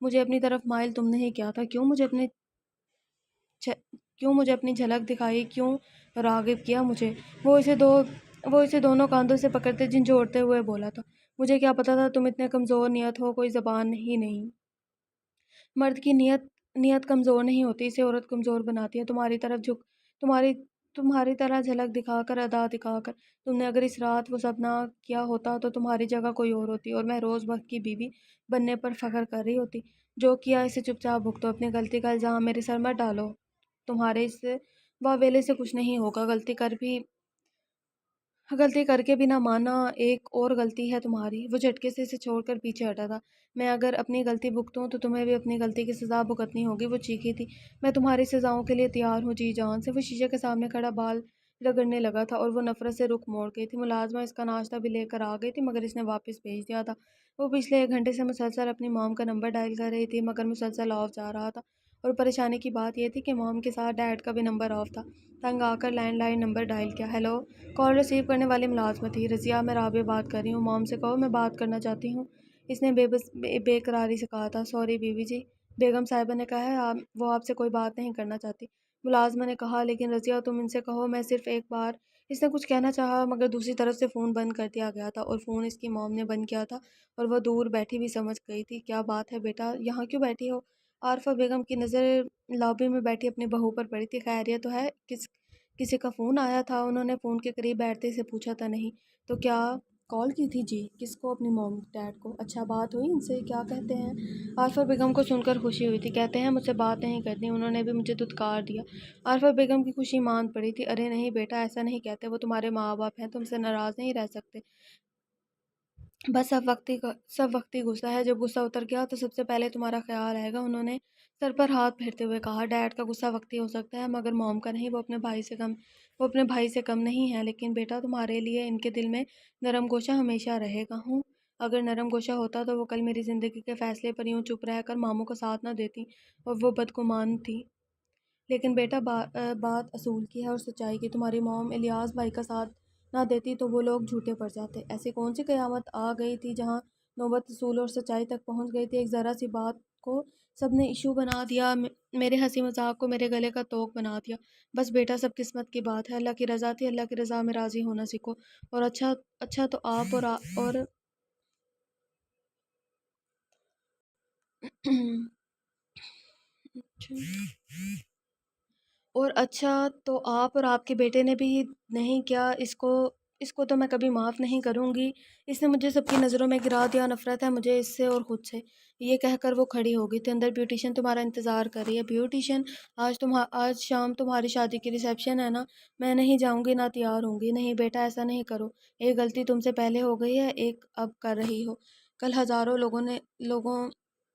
مجھے اپنی طرف مائل تم نے ہی کیا تھا، کیوں مجھے اپنی جھلک دکھائی، کیوں راغب کیا مجھے؟ وہ اسے دونوں کاندھوں سے پکڑتے جھنجھوڑتے ہوئے بولا تھا، مجھے کیا پتا تھا تم اتنے کمزور نیت ہو، کوئی زبان ہی نہیں۔ مرد کی نیت کمزور نہیں ہوتی، اسے عورت کمزور بناتی ہے۔ تمہاری تمہاری طرح جھلک دکھا کر، ادا دکھا کر تم نے اگر اس رات وہ سب نہ کیا ہوتا تو تمہاری جگہ کوئی اور ہوتی، اور میں روز وقت کی بیوی بننے پر فخر کر رہی ہوتی۔ جو کیا اسے چپ چاپ بھگتو، اپنی غلطی کا الزام میرے سر مت ڈالو، تمہارے اس واویلے سے کچھ نہیں ہوگا۔ غلطی کر کے بھی نہ مانا ایک اور غلطی ہے تمہاری۔ وہ جھٹکے سے اسے چھوڑ کر پیچھے ہٹا تھا۔ میں اگر اپنی غلطی بھگتوں تو تمہیں بھی اپنی غلطی کی سزا بھگتنی ہوگی، وہ چیخی تھی۔ میں تمہاری سزاؤں کے لیے تیار ہوں جی جان سے۔ وہ شیشے کے سامنے کھڑا بال رگڑنے لگا تھا اور وہ نفرت سے رخ موڑ گئی تھی۔ ملازمہ اس کا ناشتہ بھی لے کر آ گئی تھی مگر اس نے واپس بھیج دیا تھا۔ وہ پچھلے 1 گھنٹے سے مسلسل اپنی مام کا نمبر ڈائل کر رہی تھی مگر مسلسل آف جا رہا تھا، اور پریشانی کی بات یہ تھی کہ مام کے ساتھ ڈیڈ کا بھی نمبر آف تھا۔ تنگ آ کر لینڈ لائن نمبر ڈائل کیا۔ ہیلو، کال ریسیو کرنے والی ملازمہ تھی۔ رضیہ، میں رابعہ بات کر رہی ہوں، مام سے کہو میں بات کرنا چاہتی ہوں، اس نے بے قراری سے کہا تھا۔ سوری بیوی جی، بیگم صاحبہ نے کہا ہے وہ آپ سے کوئی بات نہیں کرنا چاہتی، ملازمہ نے کہا۔ لیکن رضیہ تم ان سے کہو میں صرف ایک بار۔ اس نے کچھ کہنا چاہا مگر دوسری طرف سے فون بند کر دیا گیا تھا، اور فون اس کی مام نے بند کیا تھا، اور وہ دور بیٹھی بھی سمجھ گئی تھی۔ کیا بات ہے بیٹا، یہاں کیوں بیٹھی ہو؟ عارفہ بیگم کی نظر لابی میں بیٹھی اپنی بہو پر پڑی تھی۔ خیریت تو ہے؟ کسی کا فون آیا تھا؟ انہوں نے فون کے قریب بیٹھتے سے پوچھا تھا۔ نہیں تو کیا کال کی تھی؟ جی۔ کس کو؟ اپنی موم ڈیڈ کو۔ اچھا، بات ہوئی ان سے؟ کیا کہتے ہیں؟ عارفہ بیگم کو سن کر خوشی ہوئی تھی۔ کہتے ہیں مجھ سے بات نہیں کرنی، انہوں نے بھی مجھے دھتکار دیا۔ عارفہ بیگم کی خوشی مان پڑی تھی۔ ارے نہیں بیٹا، ایسا نہیں کہتے، وہ تمہارے ماں باپ ہیں، تم سے ناراض نہیں رہ سکتے، بس سب وقتی غصہ ہے، جب غصہ اتر گیا تو سب سے پہلے تمہارا خیال آئے گا۔ انہوں نے سر پر ہاتھ پھیرتے ہوئے کہا۔ ڈیڈ کا غصہ وقتی ہو سکتا ہے مگر موم کا نہیں، وہ اپنے بھائی سے کم نہیں ہے۔ لیکن بیٹا تمہارے لیے ان کے دل میں نرم گوشہ ہمیشہ رہے گا ہوں۔ اگر نرم گوشہ ہوتا تو وہ کل میری زندگی کے فیصلے پر یوں چپ رہ کر ماموں کا ساتھ نہ دیتی، اور وہ بدگمان تھی۔ لیکن بیٹا بات اصول کی ہے اور سچائی کی، تمہاری موم الیاس بھائی کا ساتھ نہ دیتی تو وہ لوگ جھوٹے پڑ جاتے۔ ایسی کون سی قیامت آ گئی تھی جہاں نوبت اصول اور سچائی تک پہنچ گئی تھی؟ ایک ذرا سی بات کو سب نے ایشو بنا دیا، میرے ہنسی مذاق کو میرے گلے کا توق بنا دیا۔ بس بیٹا سب قسمت کی بات ہے، اللہ کی رضا تھی، اللہ کی رضا میں راضی ہونا سیکھو۔ اور اچھا تو آپ اور آپ کے بیٹے نے بھی نہیں کیا، اس کو تو میں کبھی معاف نہیں کروں گی، اس نے مجھے سب کی نظروں میں گرا دیا، نفرت ہے مجھے اس سے اور خود سے۔ یہ کہہ کر وہ کھڑی ہو گئی تھی۔ اندر بیوٹیشن تمہارا انتظار کر رہی ہے۔ بیوٹیشن؟ آج شام تمہاری شادی کی ریسیپشن ہے نا، میں نہیں جاؤں گی، نہ تیار ہوں گی۔ نہیں بیٹا ایسا نہیں کرو، ایک غلطی تم سے پہلے ہو گئی ہے، ایک اب کر رہی ہو۔ کل ہزاروں لوگوں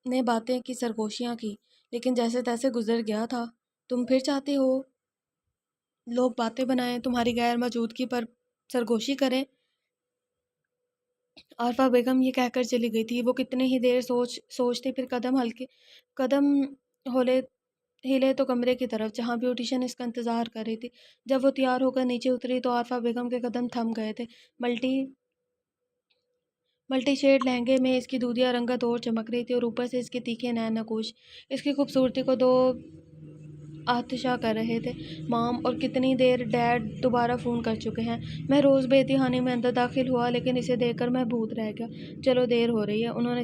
نے باتیں کی، سرگوشیاں کی، لیکن جیسے تیسے گزر گیا تھا۔ تم پھر چاہتے ہو لوگ باتیں بنائیں، تمہاری غیر موجودگی پر سرگوشی کریں؟ عارفہ بیگم یہ کہہ کر چلی گئی تھی۔ وہ کتنی ہی دیر سوچتی، پھر قدم ہلے تو کمرے کی طرف جہاں بیوٹیشن اس کا انتظار کر رہی تھی۔ جب وہ تیار ہو کر نیچے اتری تو عارفہ بیگم کے قدم تھم گئے تھے۔ ملٹی شیڈ لہنگے میں اس کی دودھیا رنگت اور چمک رہی تھی، اور اوپر سے اس کے تیکھے نین نقوش اس کی خوبصورتی کو دو آتشا کر رہے تھے۔ مام، اور کتنی دیر؟ ڈیڈ دوبارہ فون کر چکے ہیں۔ مہروز بے احتیاطی میں اندر داخل ہوا لیکن اسے دیکھ کر محبوط رہ گیا۔ چلو دیر ہو رہی ہے، انہوں نے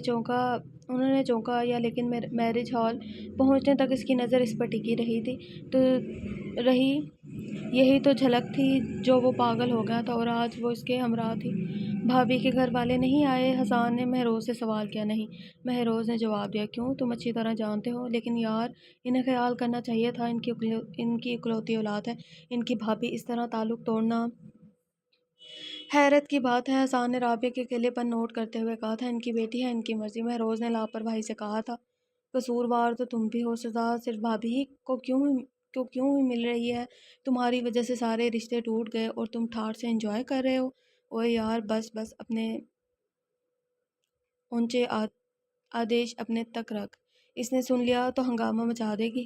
چونکا یا لیکن میرج ہال پہنچنے تک اس کی نظر اس پر ٹکی رہی۔ یہی تو جھلک تھی جو وہ پاگل ہو گیا تھا، اور آج وہ اس کے ہمراہ تھی۔ بھابھی کے گھر والے نہیں آئے؟ حسان نے مہروز سے سوال کیا۔ نہیں، مہروز نے جواب دیا۔ کیوں؟ تم اچھی طرح جانتے ہو۔ لیکن یار انہیں خیال کرنا چاہیے تھا، ان کی اکلوتی اولاد ہے، ان کی بھابھی اس طرح تعلق توڑنا حیرت کی بات ہے۔ حسان نے رابعہ کے اکیلے پن نوٹ کرتے ہوئے کہا تھا۔ ان کی بیٹی ہے، ان کی مرضی۔ مہروز نے لاپرواہی سے کہا تھا۔ قصوروار تو تم بھی ہو، سزا صرف بھابھی کو کیوں ہی مل رہی ہے؟ تمہاری وجہ سے سارے رشتے ٹوٹ گئے اور تم ٹھاٹھ سے انجوائے کر رہے ہو۔ اوئے یار بس اپنے اونچے آدیش اپنے تک رکھ، اس نے سن لیا تو ہنگامہ مچا دے گی۔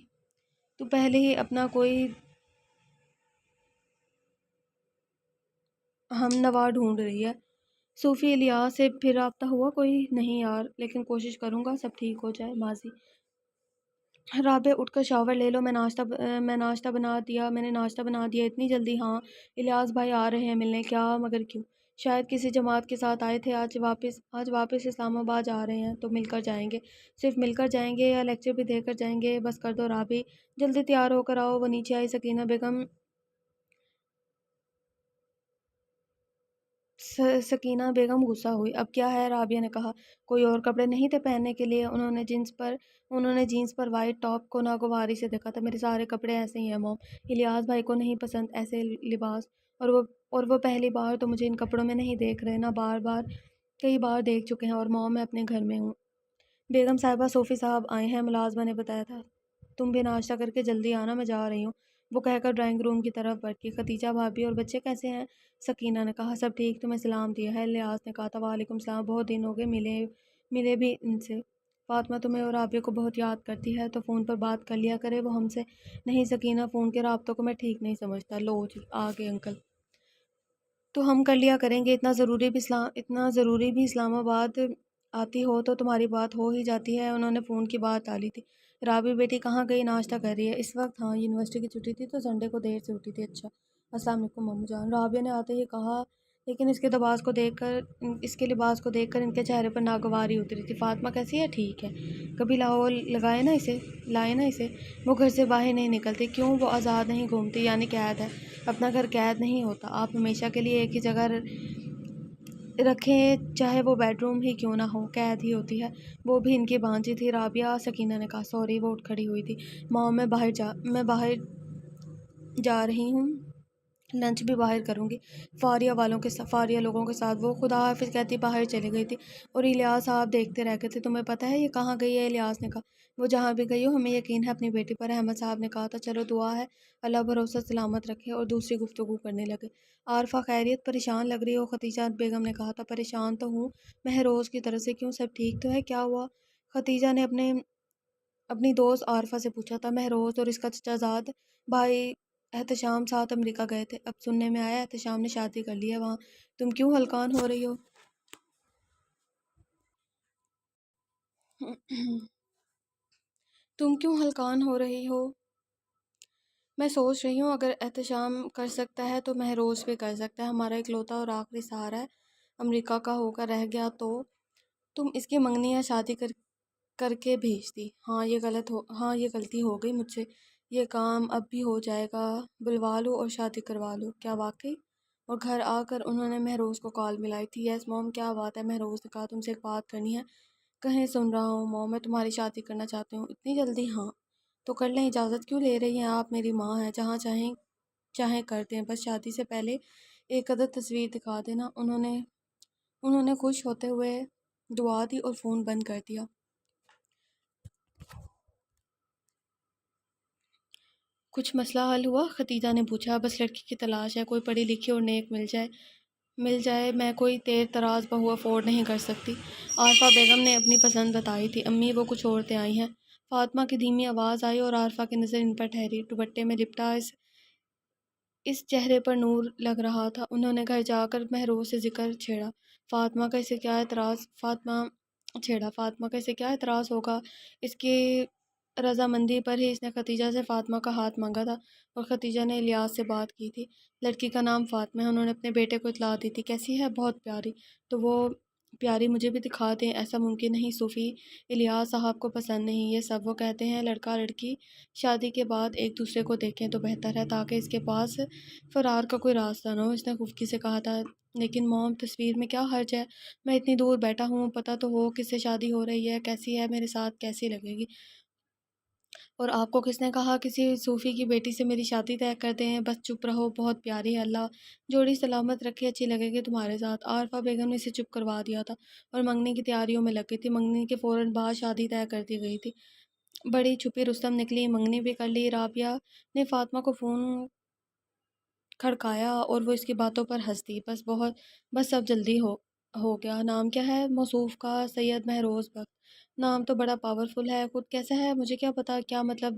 تو پہلے ہی اپنا کوئی ہم نوا ڈھونڈ رہی ہے۔ صوفی الیاس سے پھر رابطہ ہوا کوئی؟ نہیں یار، لیکن کوشش کروں گا سب ٹھیک ہو جائے ماضی۔ رابع اٹھ کر شاور لے لو، میں ناشتہ بنا دیا، میں نے ناشتہ بنا دیا اتنی جلدی؟ ہاں الیاس بھائی آ رہے ہیں ملنے، کیا مگر کیوں؟ شاید کسی جماعت کے ساتھ آئے تھے، آج واپس اسلام آباد آ رہے ہیں، تو مل کر جائیں گے؟ صرف مل کر جائیں گے یا لیکچر بھی دے کر جائیں گے؟ بس کر دو رابع، جلدی تیار ہو کر آؤ۔ وہ نیچے آئی، سکینہ بیگم غصہ ہوئی۔ اب کیا ہے؟ رابعہ نے کہا۔ کوئی اور کپڑے نہیں تھے پہننے کے لیے؟ انہوں نے جینس پر وائٹ ٹاپ کو ناگواری سے دیکھا تھا۔ میرے سارے کپڑے ایسے ہی ہیں موم، الیاس بھائی کو نہیں پسند ایسے لباس، اور وہ پہلی بار تو مجھے ان کپڑوں میں نہیں دیکھ رہے، نہ کئی بار دیکھ چکے ہیں، اور موم میں اپنے گھر میں ہوں۔ بیگم صاحبہ صوفی صاحب آئے ہیں، ملازمہ نے بتایا تھا۔ تم بھی ناشتہ کر کے جلدی آنا، میں جا رہی ہوں، وہ کہہ کر ڈرائنگ روم کی طرف بڑھی۔ خدیجہ بھابھی اور بچے کیسے ہیں؟ سکینہ نے کہا۔ سب ٹھیک، تمہیں سلام دیا ہے؟ الیاس نے کہا تھا۔ وعلیکم السلام، بہت دن ہو گئے ملے بھی ان سے۔ فاطمہ تمہیں اور رابعہ کو بہت یاد کرتی ہے، تو فون پر بات کر لیا کرے وہ ہم سے۔ نہیں سکینہ، فون کے رابطوں کو میں ٹھیک نہیں سمجھتا۔ لو جی آ گئے انکل، تو ہم کر لیا کریں گے، اتنا ضروری بھی اسلام آباد آتی ہو تو تمہاری بات ہو ہی جاتی ہے۔ انہوں نے فون کی بات ٹالی تھی۔ رابع بیٹی کہاں گئی؟ ناشتہ کر رہی ہے اس وقت؟ ہاں، یونیورسٹی کی چھٹی تھی تو سنڈے کو دیر سے اٹھی تھی۔ اچھا، السلام علیکم امو جان، رابعہ نے آتے ہی کہا، لیکن اس کے لباس کو دیکھ کر ان کے چہرے پر ناگواری اتری تھی۔ فاطمہ کیسی ہے؟ ٹھیک ہے، کبھی لاہور لائے نا اسے؟ وہ گھر سے باہر نہیں نکلتی۔ کیوں؟ وہ آزاد نہیں گھومتی، یعنی قید ہے؟ اپنا گھر قید نہیں ہوتا، آپ ہمیشہ کے لیے ایک ہی جگہ رکھیں، چاہے وہ بیڈ روم ہی کیوں نہ ہو، قید ہی ہوتی ہے۔ وہ بھی ان کی بھانجی تھی رابعہ۔ سکینہ نے کہا۔ سوری، وہ اٹھ کھڑی ہوئی تھی۔ ماں، میں باہر جا رہی ہوں، لنچ بھی باہر کروں گی، فاریہ لوگوں کے ساتھ۔ وہ خدا حافظ کہتی باہر چلی گئی تھی، اور الیاس آپ دیکھتے رہ گئے تھے۔ تمہیں پتہ ہے یہ کہاں گئی ہے؟ الیاس نے کہا۔ وہ جہاں بھی گئی ہو، ہمیں یقین ہے اپنی بیٹی پر۔ احمد صاحب نے کہا تھا۔ چلو دعا ہے اللہ بھروسہ سلامت رکھے، اور دوسری گفتگو کرنے لگے۔ عارفہ خیریت؟ پریشان لگ رہی ہو؟ خدیجہ بیگم نے کہا تھا۔ پریشان تو ہوں، مہروز کی طرف سے۔ کیوں، سب ٹھیک تو ہے؟ کیا ہوا؟ خدیجہ نے اپنی دوست عارفہ سے پوچھا تھا۔ مہروز اور اس کا چچا زاد بھائی احتشام ساتھ امریکہ گئے تھے، اب سننے میں آیا احتشام نے شادی کر لی ہے وہاں۔ تم کیوں ہلکان ہو رہی ہو؟ تم کیوں ہلکان ہو رہی ہو؟ میں سوچ رہی ہوں اگر احتشام کر سکتا ہے تو مہروز بھی کر سکتا ہے، ہمارا اکلوتا اور آخری سہارا ہے، امریکہ کا ہو کر رہ گیا تو؟ تم اس کی منگنی یا شادی کر کے بھیج دی؟ ہاں یہ غلطی ہو گئی مجھ سے، یہ کام اب بھی ہو جائے گا، بلوا لو اور شادی کروا لو۔ کیا واقعی؟ اور گھر آ کر انہوں نے مہروز کو کال ملائی تھی۔ یس موم، کیا بات ہے؟ مہروز نے کہا تم سے ایک بات کرنی ہے۔ کہیں سن رہا ہوں موم، میں تمہاری شادی کرنا چاہتی ہوں۔ اتنی جلدی؟ ہاں تو کر لیں، اجازت کیوں لے رہی ہیں آپ؟ میری ماں ہیں، جہاں چاہیں کر دیں، بس شادی سے پہلے ایک عدد تصویر دکھا دینا۔ انہوں نے خوش ہوتے ہوئے دعا دی اور فون بند کر دیا۔ کچھ مسئلہ حل ہوا؟ خدیجہ نے پوچھا۔ بس لڑکی کی تلاش ہے، کوئی پڑھی لکھی اور نیک مل جائے، میں کوئی تیر تراز بہو افورڈ نہیں کر سکتی۔ عارفہ بیگم نے اپنی پسند بتائی تھی۔ امی، وہ کچھ عورتیں آئی ہیں۔ فاطمہ کی دھیمی آواز آئی اور عارفہ کی نظر ان پر ٹھہری۔ دوپٹے میں لپٹا اس چہرے پر نور لگ رہا تھا۔ انہوں نے گھر جا کر مہروز سے ذکر چھیڑا۔ فاطمہ کا اسے کیا اعتراض ہوگا؟ اس کی رضامندی پر ہی اس نے خدیجہ سے فاطمہ کا ہاتھ مانگا تھا، اور خدیجہ نے الیاس سے بات کی تھی۔ لڑکی کا نام فاطمہ ہے، انہوں نے اپنے بیٹے کو اطلاع دی تھی۔ کیسی ہے؟ بہت پیاری۔ تو وہ پیاری مجھے بھی دکھا دیں۔ ایسا ممکن نہیں صوفی، الیاس صاحب کو پسند نہیں یہ سب۔ وہ کہتے ہیں لڑکا لڑکی شادی کے بعد ایک دوسرے کو دیکھیں تو بہتر ہے، تاکہ اس کے پاس فرار کا کوئی راستہ نہ ہو، اس نے خفگی سے کہا تھا۔ لیکن موم، تصویر میں کیا حرج ہے؟ میں اتنی دور بیٹھا ہوں، پتہ تو ہو کس سے شادی ہو رہی ہے، کیسی ہے، میرے ساتھ کیسی لگے گی؟ اور آپ کو کس نے کہا کسی صوفی کی بیٹی سے میری شادی طے کر دیں؟ بس چپ رہو، بہت پیاری ہے، اللہ جوڑی سلامت رکھے، اچھی لگے گی تمہارے ساتھ۔ عارفہ بیگم نے اسے چپ کروا دیا تھا اور منگنی کی تیاریوں میں لگ گئی تھی۔ منگنی کے فوراً بعد شادی طے کر دی گئی تھی۔ بڑی چھپی رستم نکلی، منگنی بھی کر لی۔ رابعہ نے فاطمہ کو فون کھڑکایا اور وہ اس کی باتوں پر ہنس دی۔ بس اب جلدی ہو گیا۔ نام کیا ہے موصوف کا؟ سید مہروز بخت۔ نام تو بڑا پاورفل ہے، خود کیسا ہے؟ مجھے کیا پتا، کیا مطلب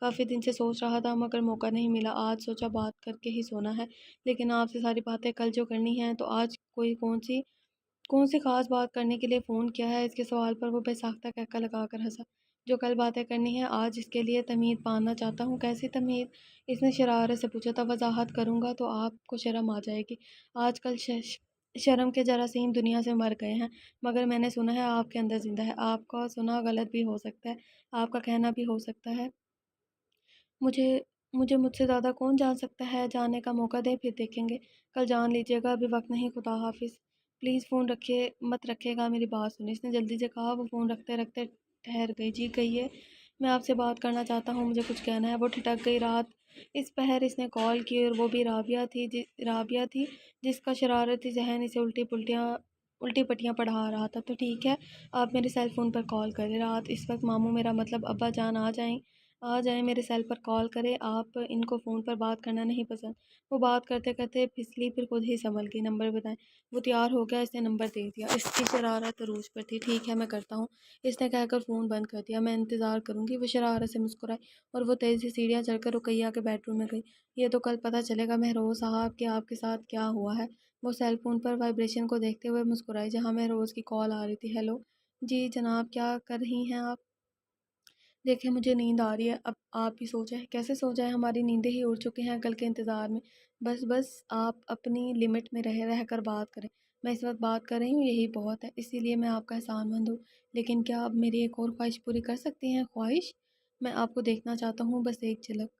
کافی دن سے سوچ رہا تھا مگر موقع نہیں ملا، آج سوچا بات کر کے ہی سونا ہے، لیکن آپ سے ساری باتیں کل جو کرنی ہیں تو آج کوئی کون سی خاص بات کرنے کے لیے فون کیا ہے؟ اس کے سوال پر وہ بے ساختہ قہقہ لگا کر ہنسا۔ جو کل باتیں کرنی ہیں آج اس کے لیے تمہید باندھنا چاہتا ہوں۔ کیسی تمہید؟ اس نے شرارت سے پوچھا تھا۔ وضاحت کروں گا تو آپ کو شرم آ جائے گی۔ آج کل شرم کے جراثیم دنیا سے مر گئے ہیں، مگر میں نے سنا ہے آپ کے اندر زندہ ہے۔ آپ کا سنا غلط بھی ہو سکتا ہے، آپ کا کہنا بھی ہو سکتا ہے۔ مجھے مجھ سے زیادہ کون جان سکتا ہے؟ جاننے کا موقع دیں پھر دیکھیں گے۔ کل جان لیجیے گا، ابھی وقت نہیں۔ خدا حافظ۔ پلیز فون مت رکھیے گا، میری بات سنیں، اس نے جلدی سے کہا۔ وہ فون رکھتے رکھتے ٹھہر گئی۔ جی کہیے، میں آپ سے بات کرنا چاہتا ہوں، مجھے کچھ کہنا ہے۔ وہ ٹھٹک گئی۔ رات اس پہر اس نے کال کی اور وہ بھی رابعہ تھی جس کا شرارتی ذہن اسے الٹی پٹیاں پڑھا رہا تھا۔ تو ٹھیک ہے، آپ میرے سیل فون پر کال کریں۔ رات اس وقت ماموں، میرا مطلب ابا جان آ جائیں میرے سیل پر کال کریں۔ آپ ان کو فون پر بات کرنا نہیں پسند؟ وہ بات کرتے کرتے پھسلی، پھر خود ہی سنبھل گئی۔ نمبر بتائیں۔ وہ تیار ہو گیا، اس نے نمبر دے دیا۔ اس کی شرارت عروج پر تھی۔ ٹھیک ہے، میں کرتا ہوں، اس نے کہہ کر فون بند کر دیا۔ میں انتظار کروں گی۔ وہ شرارت سے مسکرائی اور وہ تیزی سے سیڑھیاں چڑھ کر رقیہ کے بیڈ روم میں گئی۔ یہ تو کل پتہ چلے گا مہروز صاحب کہ آپ کے ساتھ کیا ہوا ہے۔ وہ سیل فون پر وائبریشن کو دیکھتے ہوئے مسکرائی جہاں مہروز کی کال آ رہی تھی۔ ہیلو جی جناب، کیا کر رہی ہیں آپ؟ دیکھیں مجھے نیند آ رہی ہے، اب آپ بھی سو جائیں۔ کیسے سو جائیں؟ ہماری نیندیں ہی اڑ چکی ہیں کل کے انتظار میں۔ بس آپ اپنی لمٹ میں رہ کر بات کریں۔ میں اس وقت بات کر رہی ہوں، یہی بہت ہے، اسی لیے میں آپ کا احسان مند ہوں۔ لیکن کیا آپ میری ایک اور خواہش پوری کر سکتی ہیں؟ خواہش؟ میں آپ کو دیکھنا چاہتا ہوں، بس ایک جھلک۔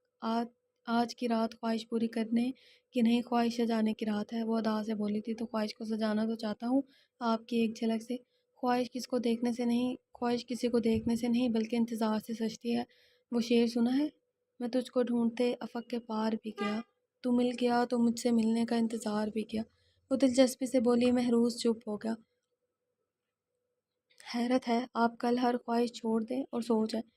آج کی رات خواہش پوری کرنے کی نہیں، خواہش سجانے کی رات ہے، وہ ادا سے بولی تھی۔ تو خواہش کو سجانا تو چاہتا ہوں آپ کی ایک جھلک سے۔ خواہش کسی کو دیکھنے سے نہیں بلکہ انتظار سے سجتی ہے۔ وہ شعر سنا ہے؟ میں تجھ کو ڈھونڈتے افق کے پار بھی گیا، تو مل گیا تو مجھ سے ملنے کا انتظار بھی کیا۔ وہ دلچسپی سے بولی۔ مہروز چپ ہو گیا۔ حیرت ہے، آپ کل ہر خواہش چھوڑ دیں اور سو جائیں،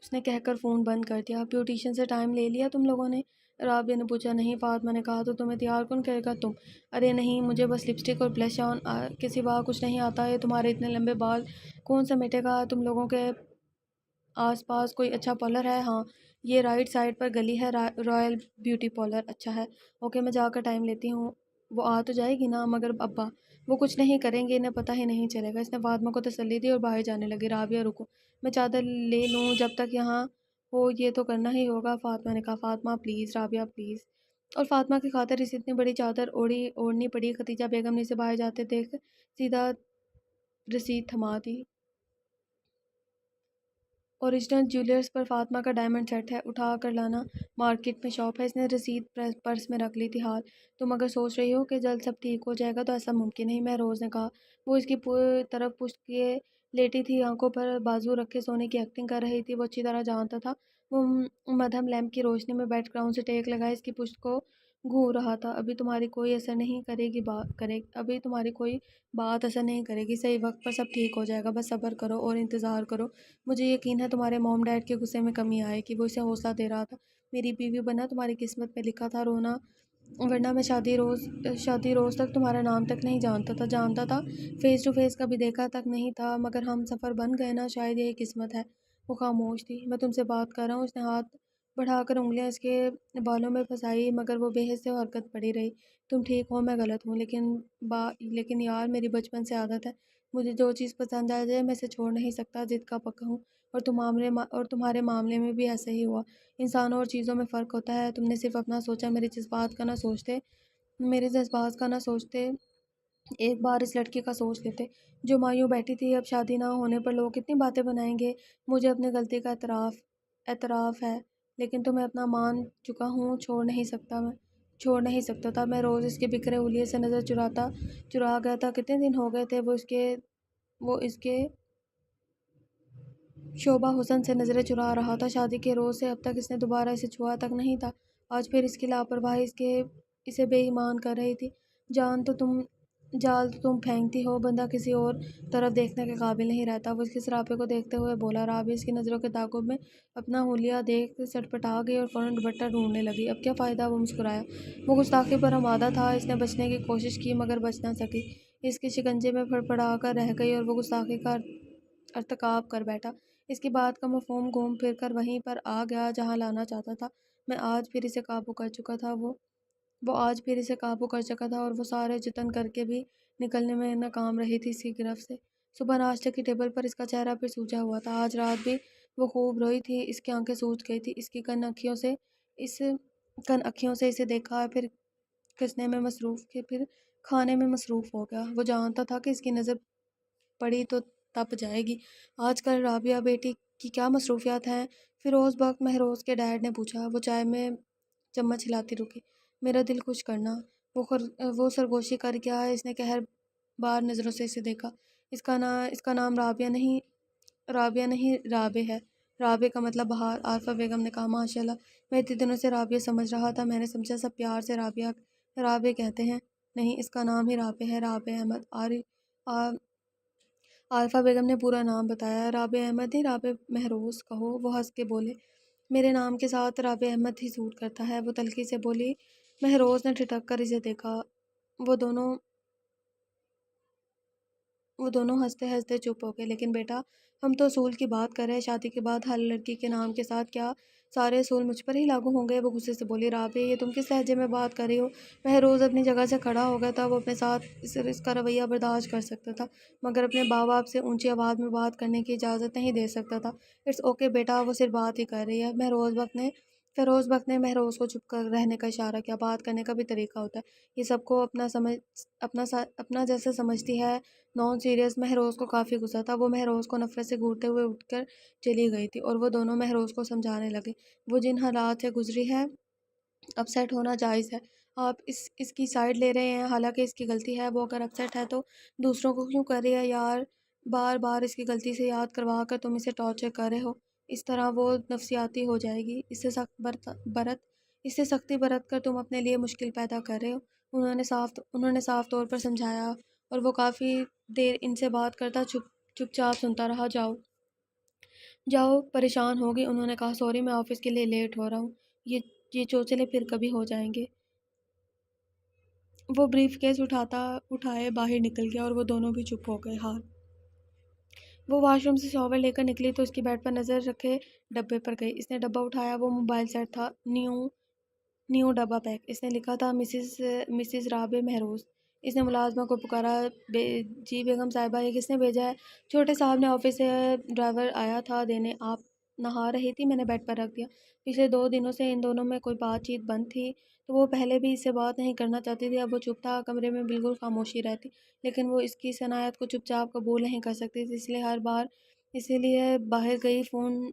اس نے کہہ کر فون بند کر دیا۔ بیوٹیشین سے ٹائم لے لیا تم لوگوں نے؟ رابعہ نے پوچھا۔ نہیں، فاطمہ نے کہا۔ تو تمہیں تیار کون کرے گا؟ تم؟ ارے نہیں، مجھے بس لپسٹک اور بلش آن کے سوا کچھ نہیں آتا۔ یہ تمہارے اتنے لمبے بال کون سمیٹے گا؟ تم لوگوں کے آس پاس کوئی اچھا پارلر ہے؟ ہاں، یہ رائٹ سائڈ پر گلی ہے، رائل بیوٹی پارلر۔ اچھا ہے، اوکے، میں جا کر ٹائم لیتی ہوں۔ وہ آ تو جائے گی نا؟ مگر ابا وہ کچھ نہیں کریں گے، انہیں پتہ ہی نہیں چلے گا۔ اس نے فاطمہ کو تسلی دی اور باہر جانے لگی۔ رابعہ رکو، میں چادر لے لوں جب تک یہاں ہو؟ یہ تو کرنا ہی ہوگا، فاطمہ نے کہا۔ Fatima please, Rabia please. اور فاطمہ کی خاطر اسے اتنی بڑی چادر اوڑھنی پڑی۔ ختیجہ بیگم نے اسے باہر جاتے دیکھ سیدھا رسید تھما دی۔ اوریجنل جیولرز پر فاطمہ کا ڈائمنڈ سیٹ ہے، اٹھا کر لانا، مارکیٹ میں شاپ ہے۔ اس نے رسید پرس میں رکھ لی تھی۔ حال تم اگر سوچ رہی ہو کہ جلد سب ٹھیک ہو جائے گا تو ایسا ممکن نہیں، مہروز نے کہا۔ وہ اس کی طرف پشت کیے لیٹی تھی، آنکھوں پر بازو رکھے سونے کی ایکٹنگ کر رہی تھی۔ وہ اچھی طرح جانتا تھا وہ مدھم لیمپ کی روشنی میں بیک گراؤنڈ سے ٹیک لگائے اس کی پشت کو گھور رہا تھا۔ ابھی تمہاری کوئی بات اثر نہیں کرے گی، صحیح وقت پر سب ٹھیک ہو جائے گا، بس صبر کرو اور انتظار کرو۔ مجھے یقین ہے تمہارے موم ڈیڈ کے غصے میں کمی آئے گی، وہ اسے حوصلہ دے رہا تھا۔ میری بیوی بننا تمہاری قسمت میں لکھا تھا رونا، ورنہ میں شادی روز تک تمہارا نام تک نہیں جانتا تھا، فیس ٹو فیس کبھی دیکھا تک نہیں تھا، مگر ہم سفر بن گئے نا، شاید یہی قسمت ہے۔ وہ خاموش تھی۔ میں تم سے بات کر رہا ہوں، اس نے ہاتھ بڑھا کر انگلیاں اس کے بالوں میں پھنسائی، مگر وہ بے حس سے حرکت پڑی رہی۔ تم ٹھیک ہو، میں غلط ہوں، لیکن یار میری بچپن سے عادت ہے، مجھے جو چیز پسند آ جائے میں اسے چھوڑ نہیں سکتا، ضد کا پکا ہوں۔ اور تمہارے معاملے میں بھی ایسا ہی ہوا۔ انسانوں اور چیزوں میں فرق ہوتا ہے، تم نے صرف اپنا سوچا، میرے جذبات کا نہ سوچتے، ایک بار اس لڑکی کا سوچ لیتے جو مایوں بیٹھی تھی۔ اب شادی نہ ہونے پر لوگ کتنی باتیں بنائیں گے۔ مجھے اپنی غلطی کا اعتراف ہے، لیکن تمہیں اپنا مان چکا ہوں، چھوڑ نہیں سکتا تھا۔ میں روز اس کے بکھرے حلیے سے نظر چرا گیا تھا۔ کتنے دن ہو گئے تھے وہ اس کے شعبہ حسن سے نظریں چرا رہا تھا۔ شادی کے روز سے اب تک اس نے دوبارہ اسے چھوا تک نہیں تھا۔ آج پھر اس کی لاپرواہی اسے بے ایمان کر رہی تھی۔ جال تو تم پھینکتی ہو، بندہ کسی اور طرف دیکھنے کے قابل نہیں رہتا۔ وہ اس کے سراپے کو دیکھتے ہوئے بولا۔ رابعہ اس کی نظروں کے تعاقب میں اپنا حلیہ دیکھ سٹپٹا گئی اور فوراً دوپٹہ ڈھونڈنے لگی۔ اب کیا فائدہ؟ وہ مسکرایا۔ وہ گستاخی پر آمادہ تھا، اس نے بچنے کی کوشش کی مگر بچ نہ سکی، اس کے شکنجے میں پھڑپڑا کر رہ گئی اور وہ گستاخی کا ارتکاب کر بیٹھا۔ اس کی بات کا مفہوم گھوم پھر کر وہیں پر آ گیا جہاں لانا چاہتا تھا۔ میں آج پھر اسے قابو کر چکا تھا وہ آج پھر اسے قابو کر چکا تھا اور وہ سارے جتن کر کے بھی نکلنے میں ناکام رہی تھی اس کی گرفت سے۔ صبح ناشتے کی ٹیبل پر اس کا چہرہ پھر سوجا ہوا تھا۔ آج رات بھی وہ خوب روئی تھی، اس کی آنکھیں سوج گئی تھی، اس کی کن اکھیوں سے اسے دیکھا، پھر کھسنے میں مصروف کہ پھر کھانے میں مصروف ہو گیا۔ وہ جانتا تھا کہ اس کی نظر پڑی تو تپ جائے گی۔ آج کل رابعہ بیٹی کی کیا مصروفیات ہیں؟ فیروز بخت مہروز کے ڈیڈ نے پوچھا۔ وہ چائے میں چمچ ہلاتی رکی۔ میرا دل خوش کرنا۔ وہ سرگوشی کر گیا ہے۔ اس نے قہر بار نظروں سے اسے دیکھا۔ اس کا نام رابعہ نہیں رابع ہے۔ رابع کا مطلب بہار۔ عارفہ بیگم نے کہا۔ ماشاء اللہ، میں اتنے دنوں سے رابعہ سمجھ رہا تھا۔ میں نے سمجھا سب پیار سے رابع کہتے ہیں۔ نہیں، اس کا نام ہی رابع ہے، رابع احمد۔ عارفہ بیگم نے پورا نام بتایا۔ رابع احمد نہیں، رابع مہروز کہو۔ وہ ہنس کے بولے۔ میرے نام کے ساتھ رابع احمد ہی سوٹ کرتا ہے، وہ تلخی سے بولی۔ مہروز نے ٹھٹک کر اسے دیکھا۔ وہ دونوں ہنستے ہنستے چپ ہو گئے۔ لیکن بیٹا، ہم تو اصول کی بات کر رہے ہیں، شادی کے بعد ہر لڑکی کے نام کے ساتھ کیا سارے اصول مجھ پر ہی لاگو ہوں گے؟ وہ غصے سے بولی۔ رابع، یہ تم کس لہجے میں بات کر رہی ہو؟ مہروز اپنی جگہ سے کھڑا ہو گیا تھا۔ وہ اپنے ساتھ اس کا رویہ برداشت کر سکتا تھا، مگر اپنے ماں باپ سے اونچی آواز میں بات کرنے کی اجازت نہیں دے سکتا تھا۔ اٹس اوکے بیٹا، وہ صرف بات ہی کر رہی ہے۔ فیروز بخت نے مہروز کو چپ کر رہنے کا اشارہ کیا۔ بات کرنے کا بھی طریقہ ہوتا ہے، یہ سب کو اپنا جیسا سمجھتی ہے۔ Non serious. مہروز کو کافی غصہ تھا۔ وہ مہروز کو نفرت سے گھورتے ہوئے اٹھ کر چلی گئی تھی اور وہ دونوں مہروز کو سمجھانے لگے۔ وہ جن حالات سے گزری ہے، اپ سیٹ ہونا جائز ہے۔ آپ اس کی سائیڈ لے رہے ہیں، حالانکہ اس کی غلطی ہے۔ وہ اگر اپ سیٹ ہے تو دوسروں کو کیوں کر رہی ہے یار؟ بار بار اس کی غلطی سے یاد کروا کر تم اسے ٹارچر کر رہے ہو۔ اس طرح وہ نفسیاتی ہو جائے گی۔ اس سے سختی برت کر تم اپنے لیے مشکل پیدا کر رہے ہو۔ انہوں نے صاف طور پر سمجھایا اور وہ کافی دیر ان سے بات کرتا چپ چاپ سنتا رہا۔ جاؤ، پریشان ہوگی، انہوں نے کہا۔ سوری، میں آفس کے لیے لیٹ ہو رہا ہوں۔ یہ چوچلے پھر کبھی ہو جائیں گے۔ وہ بریف کیس اٹھائے باہر نکل گیا اور وہ دونوں بھی چپ ہو گئے۔ وہ واش روم سے شاور لے کر نکلی تو اس کی بیڈ پر نظر رکھے ڈبے پر گئی۔ اس نے ڈبہ اٹھایا، وہ موبائل سیٹ تھا، نیو ڈبہ پیک۔ اس نے لکھا تھا مسز رابع مہروز۔ اس نے ملازمہ کو پکارا۔ جی بیگم صاحبہ، یہ کس نے بھیجا ہے؟ چھوٹے صاحب نے آفس سے ڈرائیور آیا تھا دینے۔ آپ نہا رہی تھی، میں نے بیڈ پر رکھ دیا۔ پچھلے 2 دنوں سے ان دونوں میں کوئی بات چیت بند تھی تو وہ پہلے بھی اس سے بات نہیں کرنا چاہتی تھی۔ اب وہ چپ تھا، کمرے میں بالکل خاموشی رہتی، لیکن وہ اس کی صنعت کو چپ چاپ قبول نہیں کر سکتی تھی، اسی لیے باہر گئی فون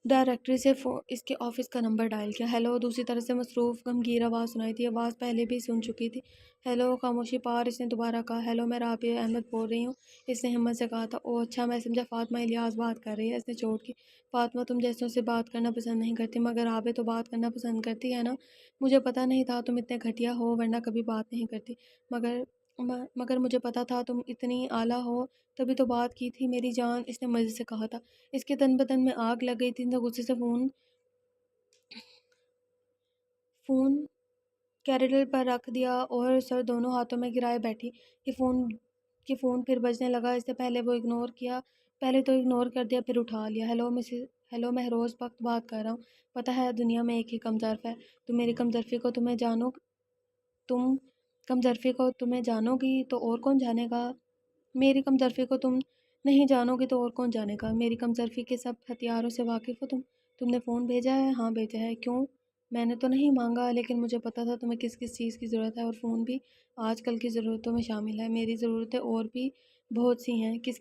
ڈائریکٹری سے اس کے آفس کا نمبر ڈائل کیا۔ ہیلو، دوسری طرف سے مصروف غمگین آواز سنائی تھی۔ آواز پہلے بھی سن چکی تھی۔ ہیلو، خاموشی پار اس نے دوبارہ کہا۔ ہیلو، میں رابعہ احمد بول رہی ہوں، اس نے ہمت سے کہا تھا۔ اوہ اچھا، میں سمجھا فاطمہ الیاس بات کر رہی ہے۔ اس نے چوٹ کی۔ فاطمہ تم جیسوں سے بات کرنا پسند نہیں کرتی، مگر رابعہ تو بات کرنا پسند کرتی ہے نا؟ مجھے پتہ نہیں تھا تم اتنے گھٹیا ہو، ورنہ کبھی بات نہیں کرتی، مگر مجھے پتہ تھا تم اتنی اعلیٰ ہو، تبھی تو بات کی تھی میری جان، اس نے مزے سے کہا تھا۔ اس کے تن بدن میں آگ لگ گئی تھی۔ تو غصے سے فون کیریڈل پر رکھ دیا اور سر دونوں ہاتھوں میں گرائے بیٹھی کہ فون پھر بجنے لگا۔ اس سے پہلے تو اگنور کر دیا، پھر اٹھا لیا۔ ہیلو، مہروز بخت بات کر رہا ہوں۔ پتہ ہے دنیا میں ایک ہی کم ظرف ہے، تم میری کم ظرفی کو تمہیں جانو گی تو اور کون جانے گا؟ میری کم ظرفی کو تم نہیں جانو گی تو اور کون جانے گا؟ میری کم ظرفی کے سب ہتھیاروں سے واقف ہو تم نے فون بھیجا ہے؟ ہاں بھیجا ہے۔ کیوں؟ میں نے تو نہیں مانگا، لیکن مجھے پتا تھا تمہیں کس چیز کی ضرورت ہے، اور فون بھی آج کل کی ضرورتوں میں شامل ہے۔ میری ضرورتیں اور بھی بہت سی ہیں۔ کس